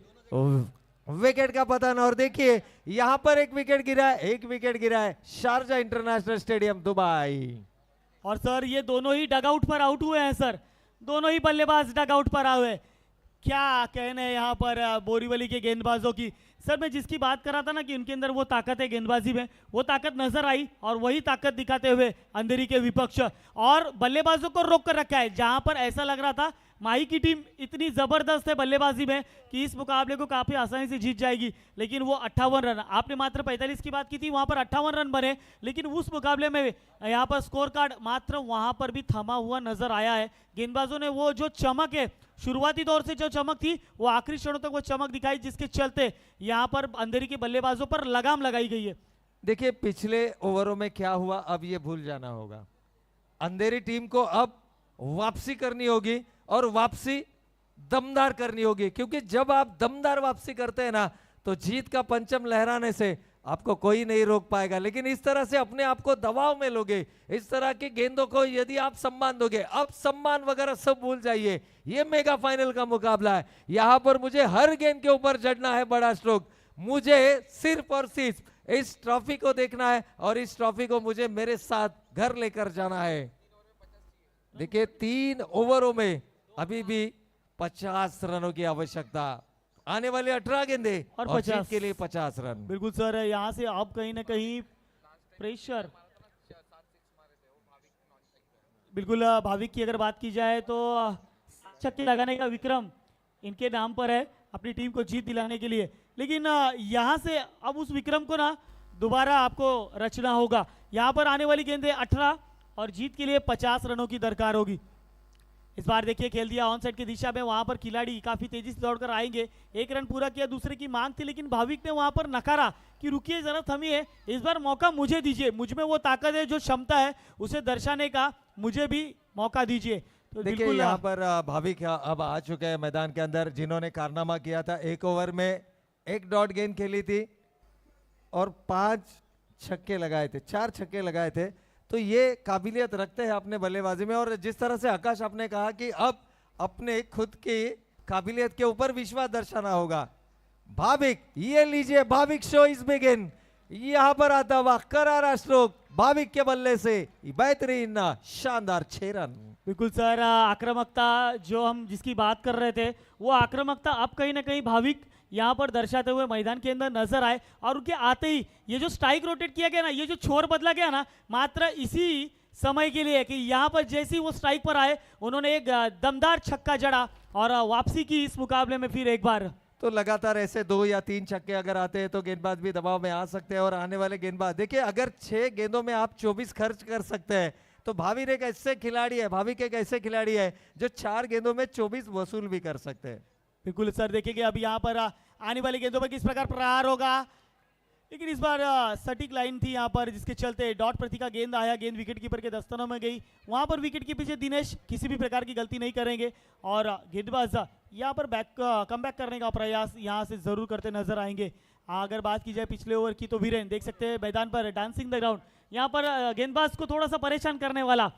C: विकेट का पतन। और देखिए यहाँ पर एक विकेट गिरा है शारजा इंटरनेशनल स्टेडियम दुबई।
B: और सर ये दोनों ही डगआउट पर आउट हुए हैं सर, दोनों ही बल्लेबाज डगआउट पर आए हुए। क्या कहने हैं यहाँ पर बोरीवली के गेंदबाजों की। सर मैं जिसकी बात कर रहा था ना कि उनके अंदर वो ताकत है गेंदबाजी में, वो ताकत नजर आई, और वही ताकत दिखाते हुए अंधेरी के विपक्ष और बल्लेबाजों को रोक कर रखा है। जहां पर ऐसा लग रहा था माही की टीम इतनी जबरदस्त है बल्लेबाजी में कि इस मुकाबले को काफी आसानी से जीत जाएगी, लेकिन वो 58 रन, आपने मात्र 45 की बात की थी, वहां पर 58 रन बने, लेकिन उस मुकाबले में यहाँ पर स्कोर कार्ड मात्र वहां पर भी थमा हुआ नजर आया है। गेंदबाजों ने वो जो चमक है, शुरुआती दौर से जो चमक थी, वो आखिरी क्षणों तक वो चमक दिखाई, जिसके चलते यहाँ पर अंधेरी के बल्लेबाजों पर लगाम लगाई गई है।
C: देखिए पिछले ओवरों में क्या हुआ, अब ये भूल जाना होगा। अंधेरी टीम को अब वापसी करनी होगी, और वापसी दमदार करनी होगी, क्योंकि जब आप दमदार वापसी करते हैं ना, तो जीत का पंचम लहराने से आपको कोई नहीं रोक पाएगा। लेकिन इस तरह से अपने आप को दबाव में लोगे, इस तरह की गेंदों को यदि आप सम्मान दोगे, अब सम्मान वगैरह सब भूल जाइए। ये मेगा फाइनल का मुकाबला है, यहां पर मुझे हर गेंद के ऊपर जड़ना है बड़ा स्ट्रोक। मुझे सिर्फ और सिर्फ इस ट्रॉफी को देखना है और इस ट्रॉफी को मुझे मेरे साथ घर लेकर जाना है। देखिए 3 ओवरों में अभी भी 50 रनों की आवश्यकता, आने वाले 18 गेंदे
B: और
C: और
B: 50
C: जीत के लिए 50 रन।
B: बिल्कुल सर, यहाँ से आप कहीं ना कहीं प्रेशर, बिल्कुल भाविक की अगर बात की जाए तो छक्के लगाने का विक्रम इनके नाम पर है अपनी टीम को जीत दिलाने के लिए, लेकिन यहाँ से अब उस विक्रम को ना दोबारा आपको रचना होगा। यहाँ पर आने वाली गेंदें 18 और जीत के लिए 50 रनों की दरकार होगी। इस बार देखिए खेल दिया ऑन साइड की दिशा में, वहां पर खिलाड़ी काफी तेजी से दौड़कर आएंगे, एक रन पूरा किया, दूसरे की मांग थी लेकिन भाविक ने वहां पर नकारा कि रुकिए जरा थमिए, इस बार मौका मुझे दीजिए, मुझ में वो ताकत है, जो क्षमता है उसे दर्शाने का, मुझे भी मौका दीजिए। तो
C: देखिए
B: बिल्कुल
C: यहाँ पर भाविक अब आ चुके हैं मैदान के अंदर, जिन्होंने कारनामा किया था। 1 ओवर में 1 डॉट गेंद खेली थी और 5 छक्के लगाए थे, 4 छक्के लगाए थे। तो ये काबिलियत रखते हैं अपने बल्लेबाजी में। और जिस तरह से आकाश आपने कहा कि अब अपने खुद की काबिलियत के ऊपर विश्वास दर्शाना होगा। भाविक, ये लीजिए भाविक शो इज बिगिन। यहाँ पर आता हुआ करारा स्ट्रोक भाविक के बल्ले से, बेहतरीन शानदार 6 रन।
B: बिल्कुल सर, आक्रामकता जो हम जिसकी बात कर रहे थे, वो आक्रामकता अब कहीं ना कहीं भाविक यहाँ पर दर्शाते हुए मैदान के अंदर नजर आए। और उनके आते ही ये जो स्ट्राइक रोटेट किया गया ना, ये जो छोर बदला गया ना, मात्र इसी समय के लिए कि यहाँ पर जैसे ही वो स्ट्राइक पर आए उन्होंने एक दमदार छक्का जड़ा और वापसी की इस मुकाबले में फिर एक बार।
C: तो लगातार ऐसे 2 या 3 छक्के अगर आते हैं तो गेंदबाज भी दबाव में आ सकते हैं। और आने वाले गेंदबाज देखिए, अगर 6 गेंदों में आप 24 खर्च कर सकते हैं तो भाविक एक ऐसे खिलाड़ी है, भाविक एक ऐसे खिलाड़ी है जो 4 गेंदों में 24 वसूल भी कर सकते हैं।
B: बिल्कुल सर, देखिए अब यहाँ पर आने वाली गेंदों पर किस प्रकार प्रहार होगा, लेकिन इस बार सटीक लाइन थी यहाँ पर, जिसके चलते डॉट प्रति का गेंद आया, गेंद विकेट कीपर के दस्तनों में गई। वहां पर विकेट के पीछे दिनेश किसी भी प्रकार की गलती नहीं करेंगे और गेंदबाज यहाँ पर कम बैक करने का प्रयास यहाँ से जरूर करते नजर आएंगे। अगर बात की जाए पिछले ओवर की तो वीरेन देख सकते हैं मैदान पर डांसिंग द ग्राउंड, यहाँ पर गेंदबाज को थोड़ा सा परेशान करने वाला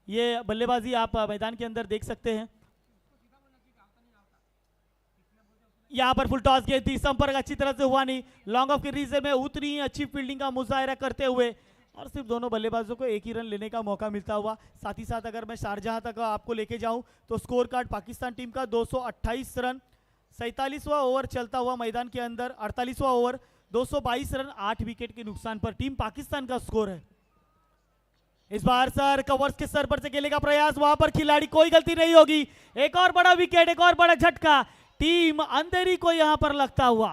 B: ये बल्लेबाजी आप मैदान के अंदर देख सकते हैं। यहाँ पर फुल टॉस गेंद थी, संपर्क अच्छी तरह से हुआ नहीं, लॉन्ग ऑफ के रीजन में उतनी ही अच्छी फील्डिंग का मुजाहिरा करते हुए और सिर्फ दोनों बल्लेबाजों को एक ही रन लेने का मौका मिलता हुआ। साथ ही साथ अगर मैं शारजाह तक आपको लेके जाऊं तो स्कोर कार्ड पाकिस्तान टीम का 228 रन, 47वां ओवर चलता हुआ मैदान के अंदर, 48वां ओवर 222 रन 8 विकेट के नुकसान पर टीम पाकिस्तान का स्कोर है। इस बार सर कवर्स के सर पर से खेलने का प्रयास, वहां पर खिलाड़ी कोई गलती नहीं होगी, एक और बड़ा विकेट, एक और बड़ा झटका टीम अंधेरी को यहां पर लगता हुआ।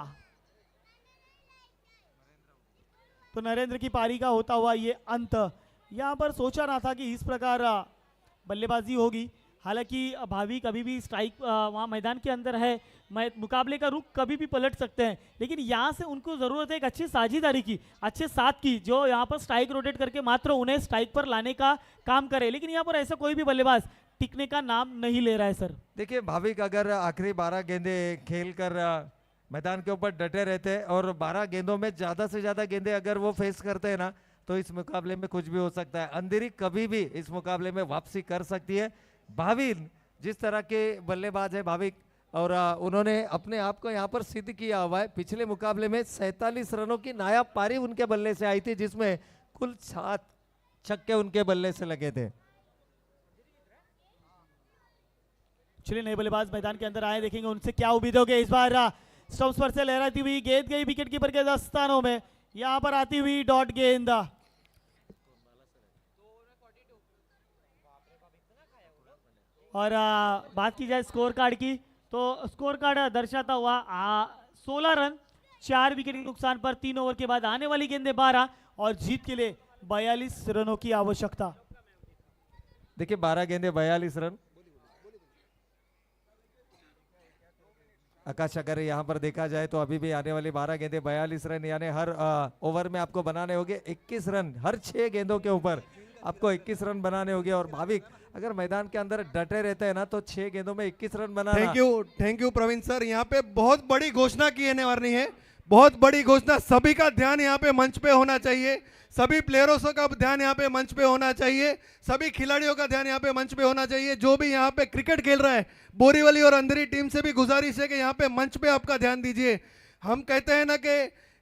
B: तो नरेंद्र की पारी का होता हुआ ये अंत, यहां पर सोचा ना था कि इस प्रकार बल्लेबाजी होगी। हालांकि भाविक अभी भी स्ट्राइक वहां मैदान के अंदर है, मुकाबले का रुख कभी भी पलट सकते हैं, लेकिन यहां से उनको जरूरत है एक अच्छी साझेदारी की, अच्छे साथ की, जो यहां पर स्ट्राइक रोटेट करके मात्र उन्हें स्ट्राइक पर लाने का काम करे। लेकिन यहां पर ऐसा कोई भी बल्लेबाज टिकने का नाम नहीं ले रहा है सर।
C: देखिए भाविक अगर आखिरी 12 गेंदे खेलकर मैदान के ऊपर डटे रहते हैं और 12 गेंदों में ज्यादा से ज्यादा गेंदे अगर वो फेस करते हैं ना, तो इस मुकाबले में कुछ भी हो सकता है। अंधेरी कभी भी इस मुकाबले में वापसी कर सकती है। भाविक जिस तरह के बल्लेबाज है भाविक, और उन्होंने अपने आप को यहाँ पर सिद्ध किया हुआ है। पिछले मुकाबले में 47 रनों की नायाब पारी उनके बल्ले से आई थी, जिसमें कुल 7 छक्के उनके बल्ले से लगे थे।
B: चलिए नए बल्लेबाज मैदान के अंदर आए, देखेंगे उनसे क्या उम्मीद होगी। इस बार स्टंप्स पर से लहराती हुई गेंद गई विकेट कीपर के दस्तानों में, यहां पर आती हुई डॉट गेंद। और बात की जाए स्कोर कार्ड की तो स्कोर कार्ड दर्शाता हुआ 16 रन 4 विकेट के नुकसान पर 3 ओवर के बाद आने वाली गेंदें 12 और जीत के लिए 42 रनों की आवश्यकता।
C: देखिए 12 गेंदे 42 रन। आकाश अगर यहाँ पर देखा जाए तो अभी भी आने वाली 12 गेंदे 42 रन, यानी हर ओवर में आपको बनाने होंगे 21 रन, हर 6 गेंदों के ऊपर आपको 21 रन बनाने होंगे। और भाविक अगर मैदान के अंदर डटे रहते हैं ना, तो 6 गेंदों में 21 रन बनाना।
A: Thank you Praveen sir. यहाँ पे बहुत बड़ी घोषणा की जाने वाली है, बहुत बड़ी घोषणा। सभी का ध्यान यहाँ पे मंच पे होना चाहिए, सभी प्लेयरों का ध्यान यहाँ पे मंच पे होना चाहिए, सभी खिलाड़ियों का ध्यान यहाँ पे मंच पे होना चाहिए। जो भी यहाँ पे क्रिकेट खेल रहा है, बोरीवली और अंधेरी टीम से भी गुजारिश है कि यहाँ पे मंच पे आपका ध्यान दीजिए। हम कहते हैं ना कि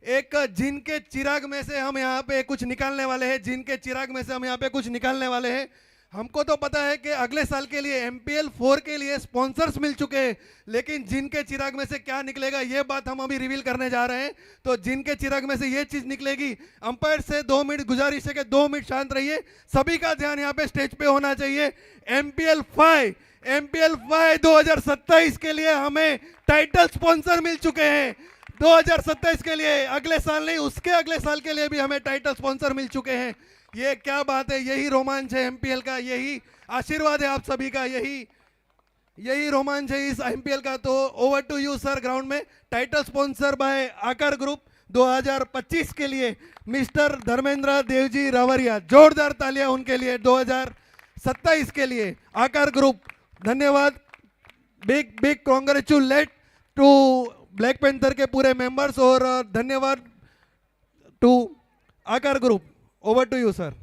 A: एक जिनके चिराग में से हम यहाँ पे कुछ निकालने वाले हैं, जिनके चिराग में से हम यहाँ पे कुछ निकालने वाले हैं। हमको तो पता है कि अगले साल के लिए MPL 4 के लिए स्पॉन्सर्स मिल चुके हैं, लेकिन जिनके चिराग में से क्या निकलेगा ये बात हम अभी रिवील करने जा रहे हैं। तो जिनके चिराग में से ये चीज निकलेगी, अंपायर से 2 मिनट गुजारिश है कि 2 मिनट शांत रहिए, सभी का ध्यान यहाँ पे स्टेज पे होना चाहिए। MPL 5 2027 के लिए हमें टाइटल स्पॉन्सर मिल चुके हैं। 2027 के लिए, अगले साल नहीं उसके अगले साल के लिए भी हमें टाइटल स्पॉन्सर मिल चुके हैं। ये क्या बात है, यही रोमांच है MPL का, यही आशीर्वाद है आप सभी का, यही रोमांच है इस MPL का। तो over to you sir ground में। Title sponsor by Aakar group 2025 के लिए मिस्टर धर्मेंद्र देवजी रावरिया, जोरदार तालियां उनके लिए। 2027 के लिए आकार ग्रुप, धन्यवाद। Big congratulate to black panther के पूरे मेंबर्स और धन्यवाद to Aakar group. Over to you sir.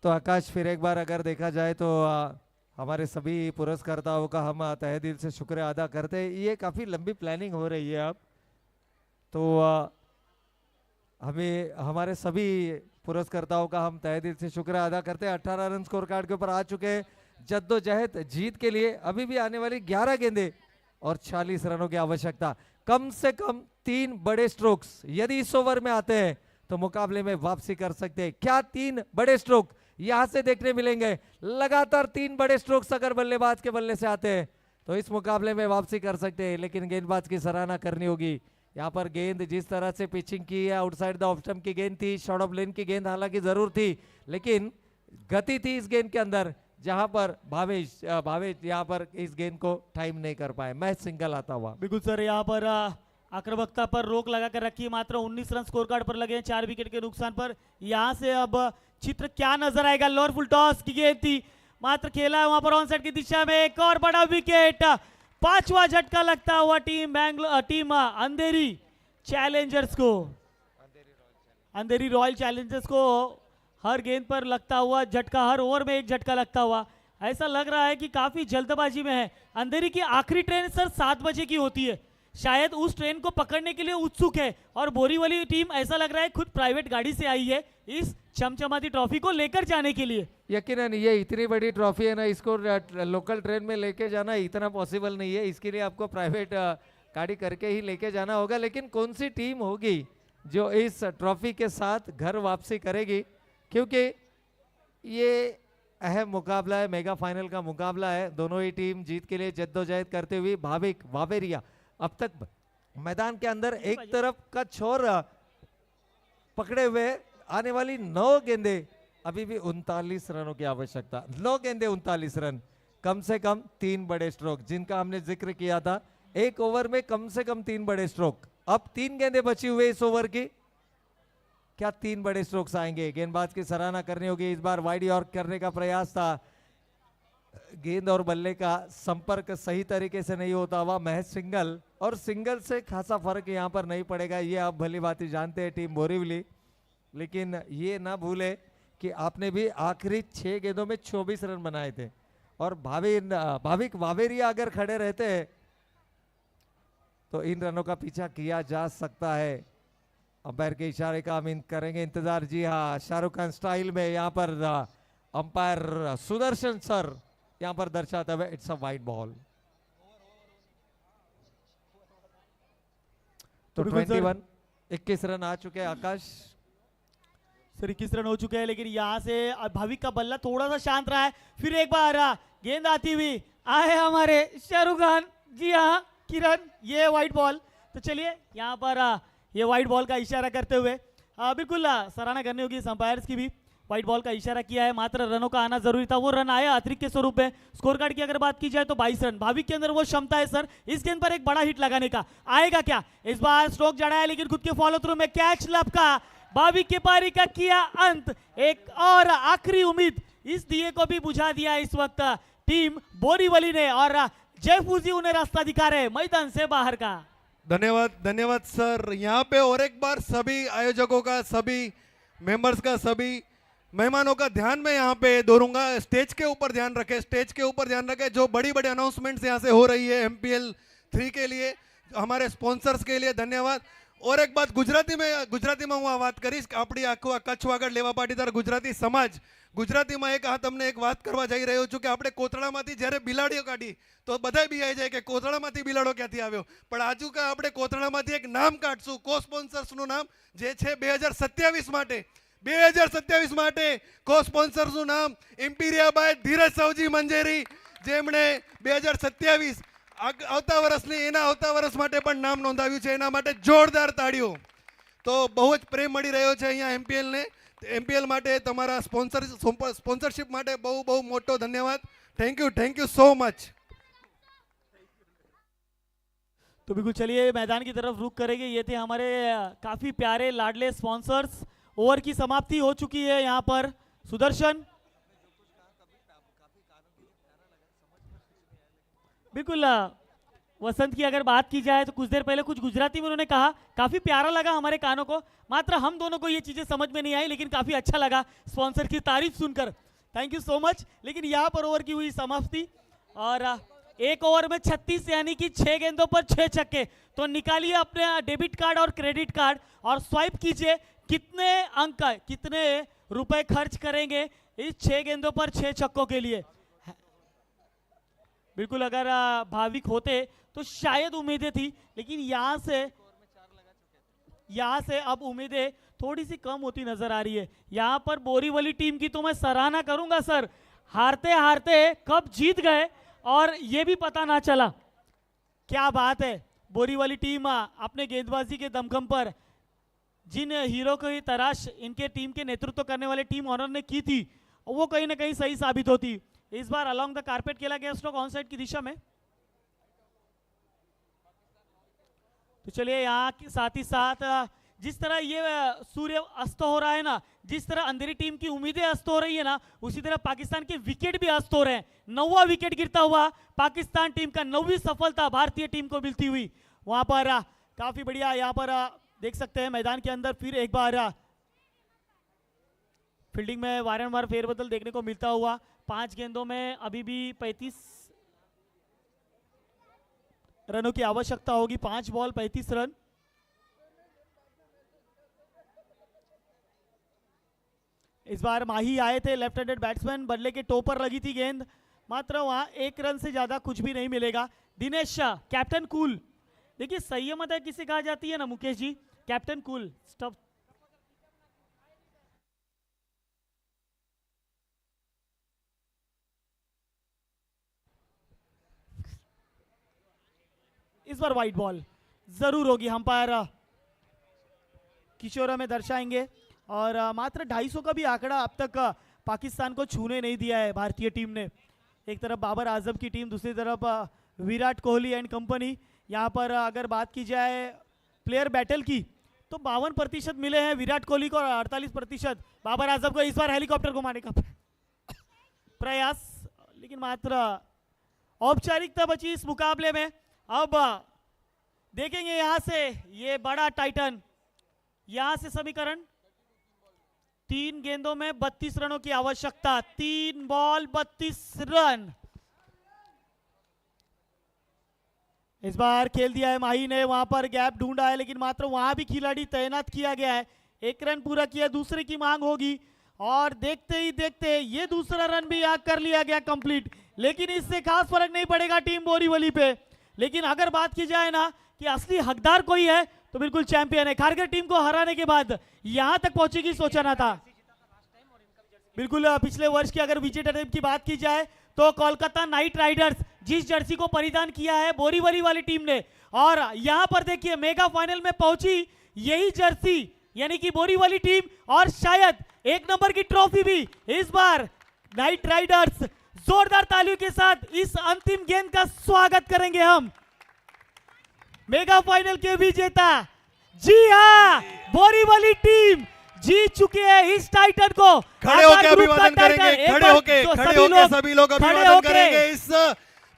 C: तो आकाश, फिर एक बार अगर देखा जाए तो हमारे सभी पुरस्कर्ताओं का हम तहे दिल से शुक्र अदा करते हैं। ये काफ़ी लंबी प्लानिंग हो रही है अब तो हमें हमारे सभी पुरस्कर्ताओं का हम तहे दिल से शुक्र अदा करते हैं। 18 रन स्कोर कार्ड के ऊपर आ चुके हैं। जद्दोजहद जीत के लिए अभी भी आने वाली 11 गेंदे और 40 रनों की आवश्यकता। कम से कम 3 बड़े स्ट्रोक्स यदि इस ओवर में आते हैं तो मुकाबले में वापसी कर सकते हैं। क्या 3 बड़े स्ट्रोक यहां से देखने मिलेंगे? लगातार 3 बड़े स्ट्रोक्स अगर बल्लेबाज के बल्ले से आते हैं तो इस मुकाबले में वापसी कर सकते हैं, लेकिन गेंदबाज की सराहना करनी होगी। यहाँ पर गेंद जिस तरह से पिचिंग की है, आउटसाइड द ऑफ स्टंप की गेंद थी, शॉर्ट ऑफ लेन की गेंद हालांकि जरूर थी, लेकिन गति थी इस गेंद के अंदर, जहां पर भावेश यहाँ पर इस गेंद को टाइम नहीं कर पाए। मैच सिंगल आता हुआ।
B: बिल्कुल सर, यहाँ पर आक्रामकता पर रोक लगा कर रखी है। मात्र 19 रन स्कोर कार्ड पर लगे हैं 4 विकेट के नुकसान पर। यहाँ से अब चित्र क्या नजर आएगा? लोअर फुल टॉस की गेंद थी, मात्र खेला है वहां पर ऑन साइड की दिशा में। एक और बड़ा विकेट, 5वां झटका लगता हुआ टीम अंधेरी चैलेंजर्स को, अंधेरी रॉयल चैलेंजर्स को हर गेंद पर लगता हुआ झटका, हर ओवर में एक झटका लगता हुआ। ऐसा लग रहा है कि काफी जल्दबाजी में है। अंधेरी की आखिरी ट्रेन सर 7 बजे की होती है, शायद उस ट्रेन को पकड़ने के लिए उत्सुक है, और बोरीवली टीम ऐसा लग रहा है खुद प्राइवेट गाड़ी से आई है इस चमचमाती ट्रॉफी को लेकर जाने के लिए।
C: यकीनन ये इतनी बड़ी ट्रॉफी है ना, इसको लोकल ट्रेन में लेके जाना इतना पॉसिबल नहीं है। इसके लिए आपको प्राइवेट गाड़ी करके ही लेके जाना होगा। लेकिन कौन सी टीम होगी जो इस ट्रॉफी के साथ घर वापसी करेगी, क्योंकि ये अहम मुकाबला है, मेगा फाइनल का मुकाबला है। दोनों ही टीम जीत के लिए जद्दोजहद करते हुए भाविक वावेरिया अब तक मैदान के अंदर एक तरफ का छोर पकड़े हुए, आने वाली 9 गेंदे, अभी भी 39 रनों की आवश्यकता। 9 गेंदे 39 रन, कम से कम 3 बड़े स्ट्रोक जिनका हमने जिक्र किया था। एक ओवर में कम से कम 3 बड़े स्ट्रोक। अब 3 गेंदें बची हुए इस ओवर की, क्या 3 बड़े स्ट्रोक्स आएंगे? गेंदबाज की सराहना करनी होगी। इस बार वाइड यॉर्क करने का प्रयास था, गेंद और बल्ले का संपर्क सही तरीके से नहीं होता हुआ महज सिंगल, और सिंगल से खासा फर्क यहां पर नहीं पड़ेगा, ये आप भली भांति जानते हैं टीम बोरीवली। लेकिन ये ना भूले कि आपने भी आखिरी 6 गेंदों में 24 रन बनाए थे, और भाविक वावेरिया अगर खड़े रहते हैं तो इन रनों का पीछा किया जा सकता है। अंपायर के इशारे का हम करेंगे इंतजार। जी हाँ, शाहरुख खान स्टाइल में यहाँ पर अंपायर सुदर्शन सर यहाँ पर दर्शाता हुआ इट्स अ वाइड बॉल। तो 21 रन आ चुके हैं आकाश।
B: सर 21 रन हो चुके हैं, लेकिन यहाँ से भाविक का बल्ला थोड़ा सा शांत रहा है। फिर एक बार गेंद आती हुई आए हमारे शाहरुख खान। जी हाँ किरण, ये वाइट बॉल। तो चलिए यहाँ पर ये वाइट बॉल का इशारा करते हुए बिल्कुल सराहना करनी होगी अंपायर्स की भी। वाइट बॉल का इशारा किया है, मात्र रनों का आना जरूरी था, वो रन आया अतिरिक्त के स्वरूप में। स्कोर कार्ड की अगर बात की जाए तो 22 रन। भाविक के अंदर वो क्षमता है सर इस गेंद पर एक बड़ा हिट लगाने का। आएगा क्या इस बार? स्ट्रोक जड़ा है, लेकिन खुद के फॉलो थ्रू में कैच लपका। भाविक के पारी का किया अंत। एक और आखिरी उम्मीद इस दिए को भी बुझा दिया इस वक्त टीम बोरीवली ने, और जयफूजी उन्हें रास्ता दिखा रहे मैदान से बाहर का।
A: धन्यवाद सर। यहाँ पे और एक बार सभी आयोजकों का, सभी मेंबर्स का, सभी मेहमानों का ध्यान में यहाँ पे दोहराऊंगा। स्टेज के ऊपर ध्यान रखें, स्टेज के ऊपर ध्यान रखें। जो बड़ी बड़ी अनाउंसमेंट्स यहाँ से हो रही है MPL 3 के लिए, हमारे स्पॉन्सर्स के लिए धन्यवाद। और एक बात गुजराती में હું આ વાત કરીશ કે આપણી આખો કચ્છ વાગડ લેવા પાટીદાર ગુજરાતી સમાજ ગુજરાતીમાં તમને એક વાત કરવા જઈ રહ્યો છું કે આપણે કોતળામાંથી જ્યારે બિલાડીઓ કાઢી તો બધાય બિયાઈ જાય કે કોતળામાંથી બિલાડો ક્યાંથી આવ્યો, પણ આજુ કે આપણે કોતળામાંથી એક નામ કાઢશું, કો સ્પોન્સર્સનું નામ જે છે 2027 માટે 2027 માટે કો સ્પોન્સર્સનું નામ ઇમ્પિરિયા બાય ધીરજ સાવજી મંજેરી, જેમણે 2027 આવતા વર્ષની એના આવતા વર્ષ માટે પણ નામ નોંધાવ્યું છે, એના માટે જોરદાર તાળીઓ। તો બહુ જ પ્રેમ મળી રહ્યો છે અહીંયા એમપીએલ ને, એમપીએલ માટે તમારા સ્પોન્સરશિપ માટે બહુ બહુ મોટો ધન્યવાદ। Thank you so much.
B: तो बिल्कुल चलिए मैदान की तरफ रुख करेंगे। ये थे हमारे काफी प्यारे लाडले स्पॉन्सर्स। ओवर की समाप्ति हो चुकी है यहाँ पर। सुदर्शन बिल्कुल वसंत की अगर बात की जाए तो कुछ देर पहले कुछ गुजराती में उन्होंने कहा, काफी प्यारा लगा हमारे कानों को, मात्र हम दोनों को ये चीजें समझ में नहीं आई, लेकिन काफी अच्छा लगा स्पॉन्सर की तारीफ सुनकर। Thank you so much. लेकिन यहाँ पर ओवर की हुई समाप्ति और एक ओवर में 36 यानी कि 6 गेंदों पर 6 छक्के। तो निकालिए अपने डेबिट कार्ड और क्रेडिट कार्ड और स्वाइप कीजिए कितने अंक, कितने रुपए खर्च करेंगे इस 6 गेंदों पर 6 छक्कों के लिए। बिल्कुल अगर भाविक होते तो शायद उम्मीदें थी, लेकिन यहाँ से अब उम्मीदें थोड़ी सी कम होती नजर आ रही है। यहाँ पर बोरीवली टीम की तो मैं सराहना करूंगा सर, हारते हारते कब जीत गए और ये भी पता ना चला। क्या बात है, बोरीवली टीम अपने गेंदबाजी के दमखम पर जिन हीरो की तलाश इनके टीम के नेतृत्व करने वाले टीम ऑनर ने की थी, वो कहीं ना कहीं सही साबित होती। इस बार अलोंग द कारपेट खेला गया स्ट्रोक ऑन साइड की दिशा में। तो चलिए यहाँ के साथ ही साथ जिस तरह ये सूर्य अस्त हो रहा है ना, जिस तरह अंधेरी टीम की उम्मीदें अस्त हो रही है ना, उसी तरह पाकिस्तान के विकेट भी अस्त हो रहे हैं। 9वां विकेट गिरता हुआ पाकिस्तान टीम का 9वीं सफलता भारतीय टीम को मिलती हुई। वहां पर काफी बढ़िया यहाँ पर देख सकते हैं मैदान के अंदर फिर एक बार फील्डिंग में वारंवार फेरबदल देखने को मिलता हुआ। 5 गेंदों में अभी भी 35 रनों की आवश्यकता होगी। 5 बॉल 35 रन। इस बार माही आए थे लेफ्ट हैंडेड बैट्समैन, बल्ले के टो पर लगी थी गेंद, मात्र वहां 1 रन से ज्यादा कुछ भी नहीं मिलेगा। दिनेश कैप्टन कूल, देखिए संयमता किसे कहा जाती है ना Mukesh ji, captain cool. Stop. इस बार व्हाइट बॉल जरूर होगी, अंपायर किशोर में दर्शाएंगे। और मात्र 250 का भी आंकड़ा अब तक पाकिस्तान को छूने नहीं दिया है भारतीय टीम ने। एक तरफ बाबर आजम की टीम, दूसरी तरफ विराट कोहली एंड कंपनी। यहाँ पर अगर बात की जाए प्लेयर बैटल की तो 52% मिले हैं विराट कोहली को और 48% बाबर आजम को। इस बार हेलीकॉप्टर घुमाने का प्रयास, लेकिन मात्र औपचारिकता बची इस मुकाबले में। अब देखेंगे यहां से ये बड़ा टाइटन, यहां से समीकरण 3 गेंदों में 32 रनों की आवश्यकता, 3 बॉल 32 रन। इस बार खेल दिया है माही ने, वहां पर गैप ढूंढा है, लेकिन मात्र वहां भी खिलाड़ी तैनात किया गया है। 1 रन पूरा किया, दूसरे की मांग होगी और देखते ही देखते ये दूसरा रन भी यहाँ कर लिया गया कंप्लीट। लेकिन इससे खास फर्क नहीं पड़ेगा टीम बोरीवली पे। लेकिन अगर बात की जाए ना कि असली हकदार कोई है तो बिल्कुल चैंपियन है। खारगर टीम को हराने के बाद यहां तक पहुंचेगी सोचा ना था। बिल्कुल पिछले वर्ष की अगर विजेता टीम की बात की जाए तो कोलकाता नाइट राइडर्स, जिस जर्सी को परिधान किया है बोरीवली वाली टीम ने, और यहां पर देखिए मेगा फाइनल में पहुंची यही जर्सी यानी कि बोरीवली टीम, और शायद 1 नंबर की ट्रॉफी भी इस बार नाइट राइडर्स। जोरदार तालियों के साथ इस अंतिम गेंद का स्वागत करेंगे हम। मेगा फाइनल के विजेता, जी हाँ, बोरीवली टीम जीत चुके हैं इस टाइटन को।
A: खड़े होकर अभिवादन करेंगे, खड़े होकर सभी लोग अभिवादन करेंगे इस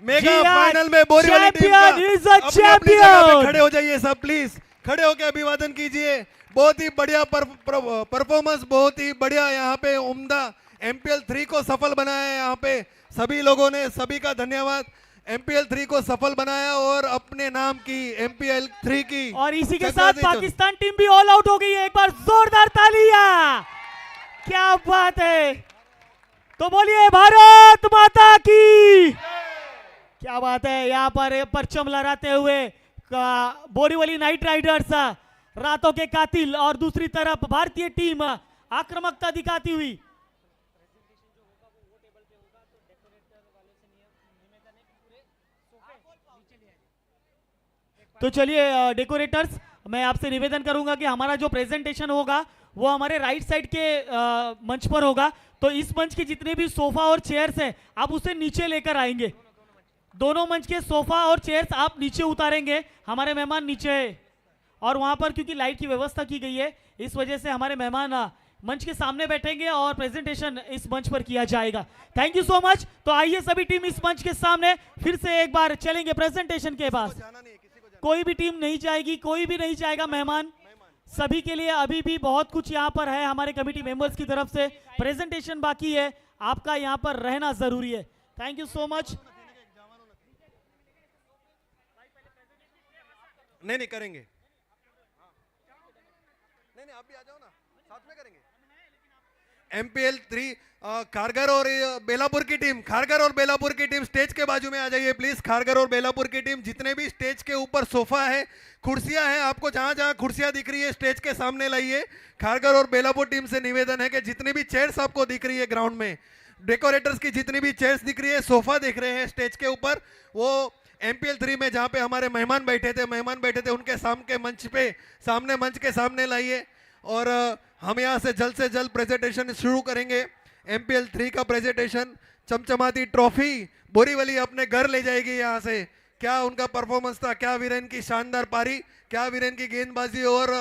A: मेगा फाइनल में बोरीवली टीम का। अपनी जगह पे खड़े हो जाइए सब प्लीज, खड़े होकर अभिवादन कीजिए। बहुत ही बढ़िया परफॉर्मेंस, बहुत ही बढ़िया यहाँ पे उम्दा MPL 3 को सफल बनाया है यहाँ पे सभी लोगों ने, सभी का धन्यवाद। MPL 3 को सफल बनाया और अपने नाम की MPL 3 की
B: और इसी के
A: जगह
B: साथ
A: दी।
B: पाकिस्तान टीम भी ऑल आउट हो गई है। एक बार जोरदार तालियां, क्या बात है। तो बोलिए भारत माता की, क्या बात है। यहाँ पर परचम लहराते हुए बोरीवली नाइट राइडर्स रातों के कातिल और दूसरी तरफ भारतीय टीम आक्रामकता दिखाती हुई। तो चलिए डेकोरेटर्स, मैं आपसे निवेदन करूंगा कि हमारा जो प्रेजेंटेशन होगा वो हमारे राइट साइड के मंच पर होगा। तो इस मंच के जितने भी सोफा और चेयर्स हैं आप उसे नीचे लेकर आएंगे। दोनों मंच के सोफा और चेयर्स आप नीचे उतारेंगे, हमारे मेहमान नीचे है। और वहां पर क्योंकि लाइट की व्यवस्था की गई है इस वजह से हमारे मेहमान मंच के सामने बैठेंगे और प्रेजेंटेशन इस मंच पर किया जाएगा। Thank you so much. तो आइए सभी टीम इस मंच के सामने फिर से एक बार चलेंगे प्रेजेंटेशन के पास। कोई भी टीम नहीं जाएगी, कोई भी नहीं जाएगा मेहमान, सभी के लिए अभी भी बहुत कुछ यहाँ पर है। हमारे कमेटी मेंबर्स की तरफ से प्रेजेंटेशन बाकी है, आपका यहाँ पर रहना जरूरी है। Thank you so much.
A: नहीं करेंगे, नहीं आप भी आ जाओ ना, साथ में करेंगे। MPL 3 खारगर और बेलापुर की टीम, खारगर और बेलापुर की टीम स्टेज के बाजू में आ जाइए प्लीज। खारगर और बेलापुर की टीम, जितने भी स्टेज के ऊपर सोफा है, कुर्सियां हैं, आपको जहां जहां कुर्सियां दिख रही है स्टेज के सामने लाइए। खारगर और बेलापुर टीम से निवेदन है कि जितनी भी चेयर्स आपको दिख रही है ग्राउंड में, डेकोरेटर्स की जितनी भी चेयर्स दिख रही है, सोफा दिख रहे हैं स्टेज के ऊपर, वो MPL 3 में जहां पे हमारे मेहमान बैठे थे उनके सामने मंच पे, सामने मंच के सामने लाइए। और हम यहाँ से जल्द प्रेजेंटेशन शुरू करेंगे। MPL 3 का प्रेजेंटेशन, चमचमाती ट्रॉफी बोरीवली अपने घर ले जाएगी। यहाँ से क्या उनका परफॉर्मेंस था, क्या वीरेन की शानदार पारी, क्या वीरेन की गेंदबाजी और